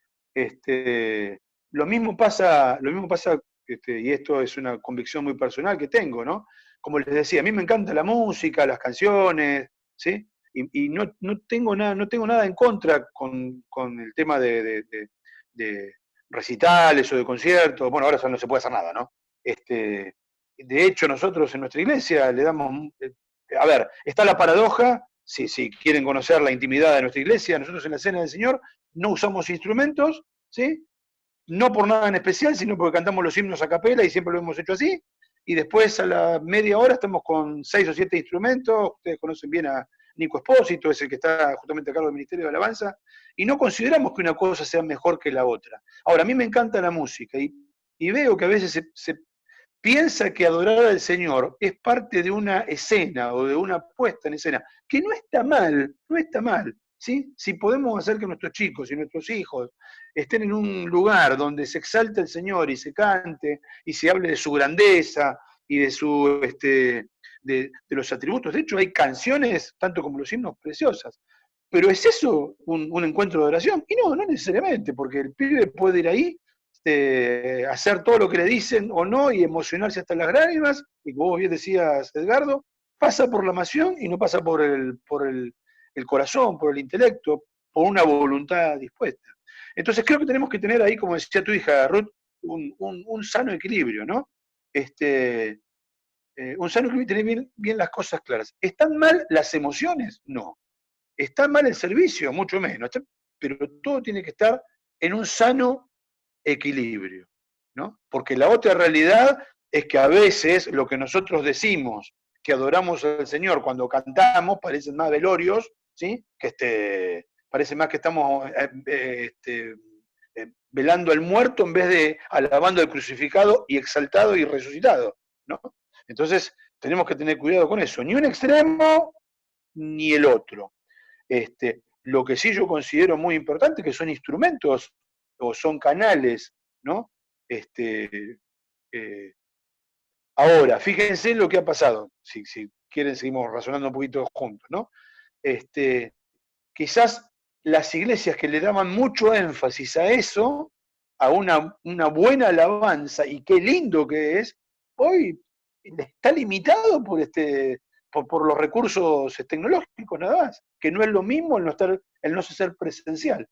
Lo mismo pasa, y esto es una convicción muy personal que tengo, ¿no? Como les decía, a mí me encanta la música, las canciones, ¿sí? Y no tengo nada en contra con el tema de recitales o de conciertos. Bueno, ahora no se puede hacer nada, ¿no? De hecho, nosotros en nuestra iglesia le damos... A ver, está la paradoja. Si quieren conocer la intimidad de nuestra iglesia, nosotros en la Cena del Señor no usamos instrumentos, ¿sí? No por nada en especial, sino porque cantamos los himnos a capela y siempre lo hemos hecho así. Y después a la media hora estamos con 6 o 7 instrumentos. Ustedes conocen bien a Nico Espósito, es el que está justamente a cargo del Ministerio de Alabanza. Y no consideramos que una cosa sea mejor que la otra. Ahora, a mí me encanta la música y veo que a veces se piensa que adorar al Señor es parte de una escena o de una puesta en escena, que no está mal, ¿sí? Si podemos hacer que nuestros chicos y nuestros hijos estén en un lugar donde se exalte el Señor y se cante y se hable de su grandeza y de su de los atributos. De hecho, hay canciones, tanto como los himnos, preciosas. Pero ¿es eso un encuentro de oración? Y no necesariamente, porque el pibe puede ir ahí, hacer todo lo que le dicen o no y emocionarse hasta las lágrimas, y como vos bien decías, Edgardo, pasa por la emoción y no pasa por el corazón, por el intelecto, por una voluntad dispuesta. Entonces creo que tenemos que tener ahí, como decía tu hija Ruth, un sano equilibrio, ¿no? Un sano equilibrio y tener bien las cosas claras. ¿Están mal las emociones? No. ¿Está mal el servicio? Mucho menos. Pero todo tiene que estar en un sano equilibrio, ¿no? Porque la otra realidad es que a veces lo que nosotros decimos que adoramos al Señor cuando cantamos parecen más velorios, ¿sí? Parece más que estamos velando al muerto en vez de alabando al crucificado y exaltado y resucitado, ¿no? Entonces tenemos que tener cuidado con eso, ni un extremo ni el otro. Lo que sí yo considero muy importante que son instrumentos o son canales, ¿no? Ahora, fíjense lo que ha pasado. Si quieren seguimos razonando un poquito juntos, ¿no? Quizás las iglesias que le daban mucho énfasis a eso, a una buena alabanza, y qué lindo que es, hoy está limitado por los recursos tecnológicos nada más, que no es lo mismo el no ser presencial.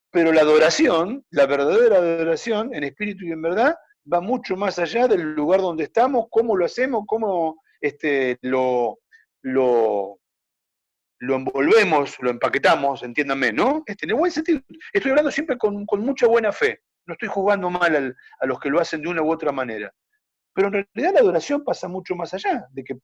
Pero la adoración, la verdadera adoración, en espíritu y en verdad, va mucho más allá del lugar donde estamos, cómo lo hacemos, cómo lo envolvemos, lo empaquetamos, entiéndanme, ¿no? En el buen sentido. Estoy hablando siempre con mucha buena fe. No estoy juzgando mal a los que lo hacen de una u otra manera. Pero en realidad la adoración pasa mucho más allá de que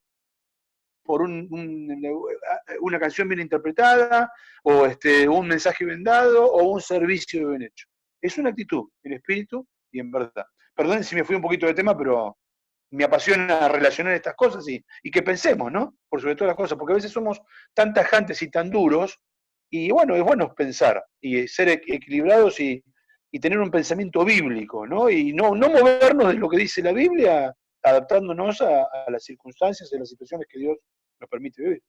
por una canción bien interpretada, o un mensaje bien dado, o un servicio bien hecho. Es una actitud, en espíritu y en verdad. Perdón si me fui un poquito de tema, pero me apasiona relacionar estas cosas y que pensemos, ¿no? Por sobre todas las cosas, porque a veces somos tan tajantes y tan duros, y bueno, es bueno pensar y ser equilibrados y tener un pensamiento bíblico, ¿no? Y no movernos de lo que dice la Biblia, adaptándonos a las circunstancias y a las situaciones que Dios nos permite vivir.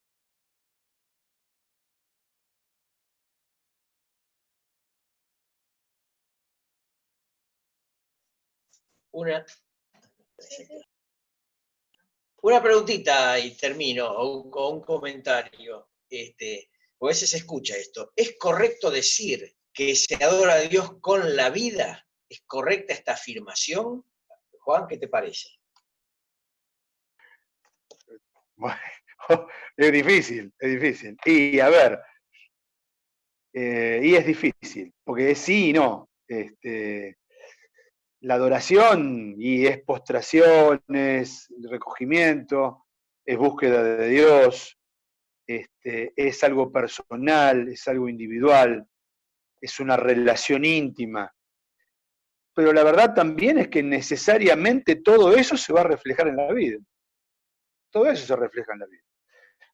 Una preguntita y termino, o un comentario. A veces se escucha esto. ¿Es correcto decir que se adora a Dios con la vida? ¿Es correcta esta afirmación? Juan, ¿qué te parece? Bueno, es difícil, es difícil. Y a ver, y es difícil, porque es sí y no. La adoración y es postración, es recogimiento, es búsqueda de Dios, es algo personal, es algo individual, es una relación íntima. Pero la verdad también es que necesariamente todo eso se va a reflejar en la vida. Todo eso se refleja en la vida.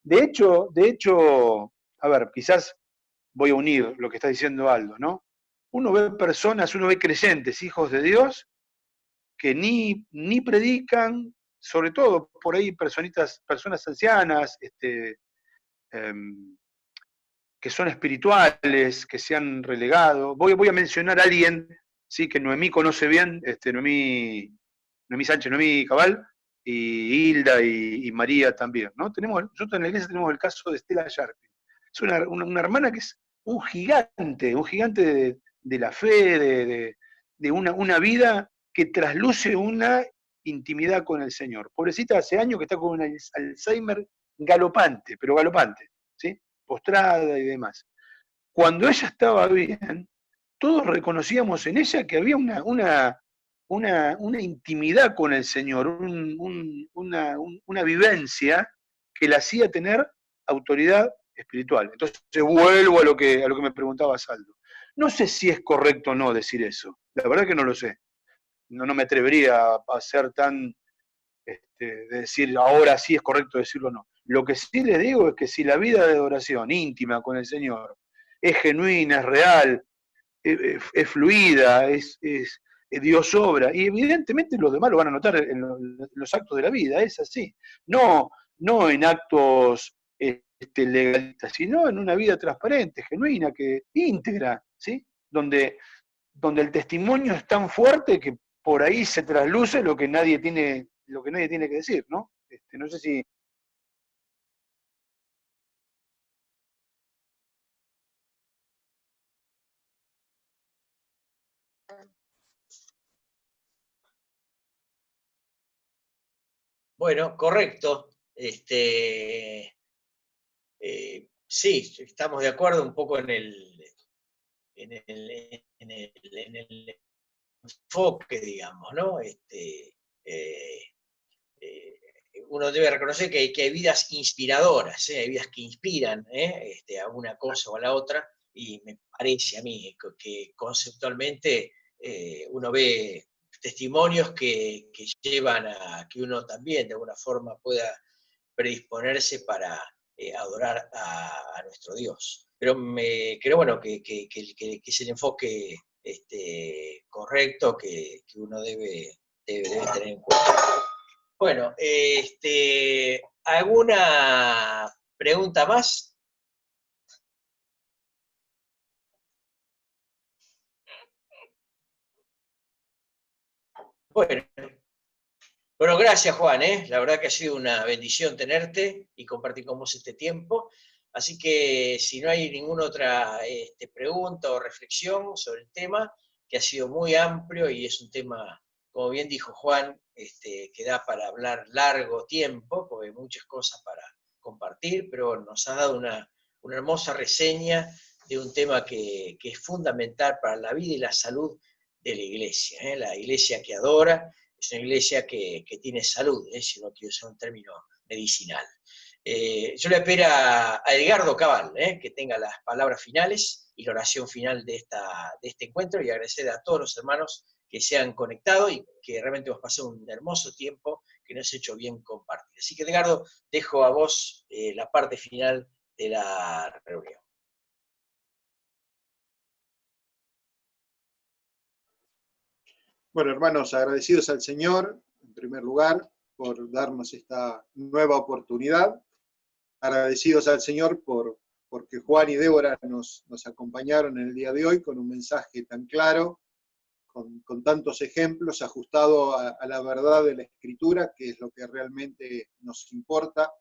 De hecho, a ver, quizás voy a unir lo que está diciendo Aldo, ¿no? Uno ve personas, uno ve creyentes, hijos de Dios, que ni predican, sobre todo por ahí personas ancianas, que son espirituales, que se han relegado. Voy a mencionar a alguien, ¿sí? Que Noemí conoce bien, Noemí Sánchez, Noemí Cabal, y Hilda y María también, ¿no? Nosotros en la iglesia tenemos el caso de Estela Sharpin. Es una hermana que es un gigante de la fe, de una vida que trasluce una intimidad con el Señor. Pobrecita, hace años que está con un Alzheimer galopante, pero galopante, ¿sí? Postrada y demás. Cuando ella estaba bien, todos reconocíamos en ella que había una intimidad con el Señor, una vivencia que la hacía tener autoridad espiritual. Entonces vuelvo a lo que me preguntaba Saldo. No sé si es correcto o no decir eso, la verdad que no lo sé. No me atrevería a ser tan, de decir ahora sí es correcto decirlo o no. Lo que sí les digo es que si la vida de oración íntima con el Señor es genuina, es real, es fluida, Dios obra, y evidentemente los demás lo van a notar en los actos de la vida, es así. No en actos legalistas, sino en una vida transparente, genuina, íntegra, ¿sí? Donde el testimonio es tan fuerte que por ahí se trasluce lo que nadie tiene que decir, ¿no? No sé si... Bueno, correcto. Sí, estamos de acuerdo un poco en el enfoque, digamos, ¿no? Uno debe reconocer que hay vidas inspiradoras, hay vidas que inspiran a una cosa o a la otra, y me parece a mí que conceptualmente uno ve testimonios que llevan a que uno también de alguna forma pueda predisponerse para adorar a nuestro Dios. Pero creo bueno, que es el enfoque correcto que uno debe tener en cuenta. Bueno, ¿Alguna pregunta más? Bueno, gracias Juan, la verdad que ha sido una bendición tenerte y compartir con vos este tiempo. Así que si no hay ninguna otra pregunta o reflexión sobre el tema, que ha sido muy amplio y es un tema, como bien dijo Juan, que da para hablar largo tiempo, porque hay muchas cosas para compartir, pero nos ha dado una hermosa reseña de un tema que es fundamental para la vida y la salud de la iglesia, la iglesia que adora, es una iglesia que tiene salud, si no quiero usar un término medicinal. Yo le espero a Edgardo Cabal, que tenga las palabras finales y la oración final de este encuentro, y agradecer a todos los hermanos que se han conectado y que realmente hemos pasado un hermoso tiempo que nos ha hecho bien compartir. Así que Edgardo, dejo a vos la parte final de la reunión. Bueno, hermanos, agradecidos al Señor, en primer lugar, por darnos esta nueva oportunidad. Agradecidos al Señor porque Juan y Débora nos acompañaron en el día de hoy con un mensaje tan claro, con tantos ejemplos, ajustado a la verdad de la Escritura, que es lo que realmente nos importa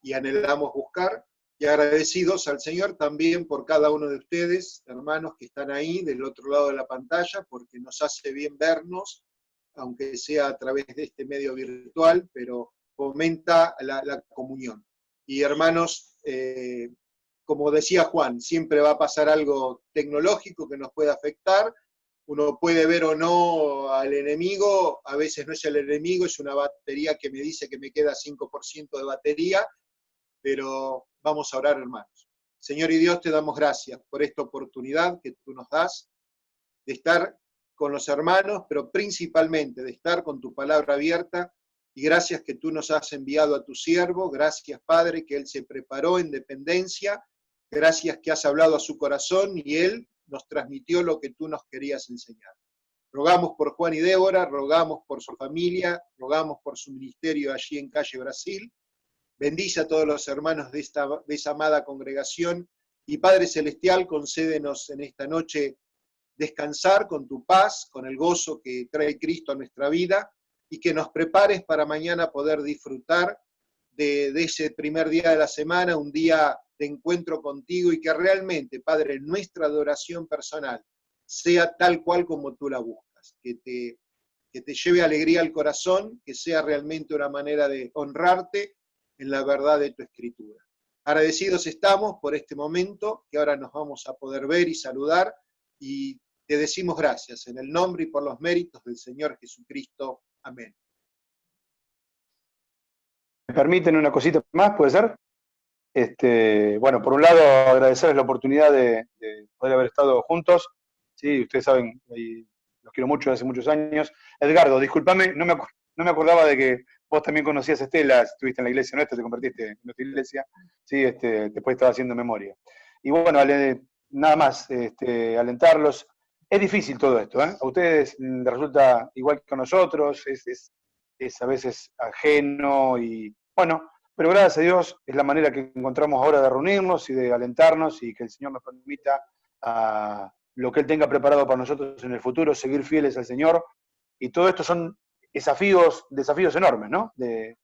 y anhelamos buscar. Y agradecidos al Señor también por cada uno de ustedes, hermanos que están ahí del otro lado de la pantalla, porque nos hace bien vernos, aunque sea a través de este medio virtual, pero fomenta la comunión. Y hermanos, como decía Juan, siempre va a pasar algo tecnológico que nos puede afectar. Uno puede ver o no al enemigo, a veces no es el enemigo, es una batería que me dice que me queda 5% de batería, pero vamos a orar, hermanos. Señor y Dios, te damos gracias por esta oportunidad que tú nos das de estar con los hermanos, pero principalmente de estar con tu palabra abierta, y gracias que tú nos has enviado a tu siervo, gracias Padre que él se preparó en dependencia, gracias que has hablado a su corazón y él nos transmitió lo que tú nos querías enseñar. Rogamos por Juan y Débora, rogamos por su familia, rogamos por su ministerio allí en Calle Brasil. Bendice a todos los hermanos de esa amada congregación, y Padre Celestial, concédenos en esta noche descansar con tu paz, con el gozo que trae Cristo a nuestra vida, y que nos prepares para mañana poder disfrutar de ese primer día de la semana, un día de encuentro contigo, y que realmente, Padre, nuestra adoración personal sea tal cual como tú la buscas, que te lleve alegría al corazón, que sea realmente una manera de honrarte en la verdad de tu Escritura. Agradecidos estamos por este momento, que ahora nos vamos a poder ver y saludar, y te decimos gracias en el nombre y por los méritos del Señor Jesucristo. Amén. ¿Me permiten una cosita más? ¿Puede ser? Bueno, por un lado, agradecerles la oportunidad de poder haber estado juntos. Sí, ustedes saben, los quiero mucho desde hace muchos años. Edgardo, discúlpame, no me acordaba de que vos también conocías a Estela, estuviste en la iglesia nuestra, te convertiste en nuestra iglesia. Sí, después estaba haciendo memoria. Y bueno, nada más, alentarlos. Es difícil todo esto, ¿eh? A ustedes les resulta igual que a nosotros, es a veces ajeno y bueno, pero gracias a Dios es la manera que encontramos ahora de reunirnos y de alentarnos, y que el Señor nos permita a lo que Él tenga preparado para nosotros en el futuro, seguir fieles al Señor. Y todo esto son desafíos enormes, ¿no? De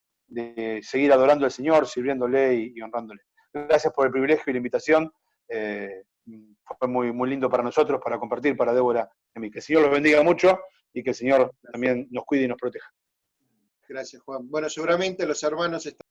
seguir adorando al Señor, sirviéndole y honrándole. Gracias por el privilegio y la invitación. Fue muy, muy lindo para nosotros, para compartir, para Débora y a mí. Que el Señor los bendiga mucho y que el Señor también nos cuide y nos proteja. Gracias, Juan. Bueno, seguramente los hermanos están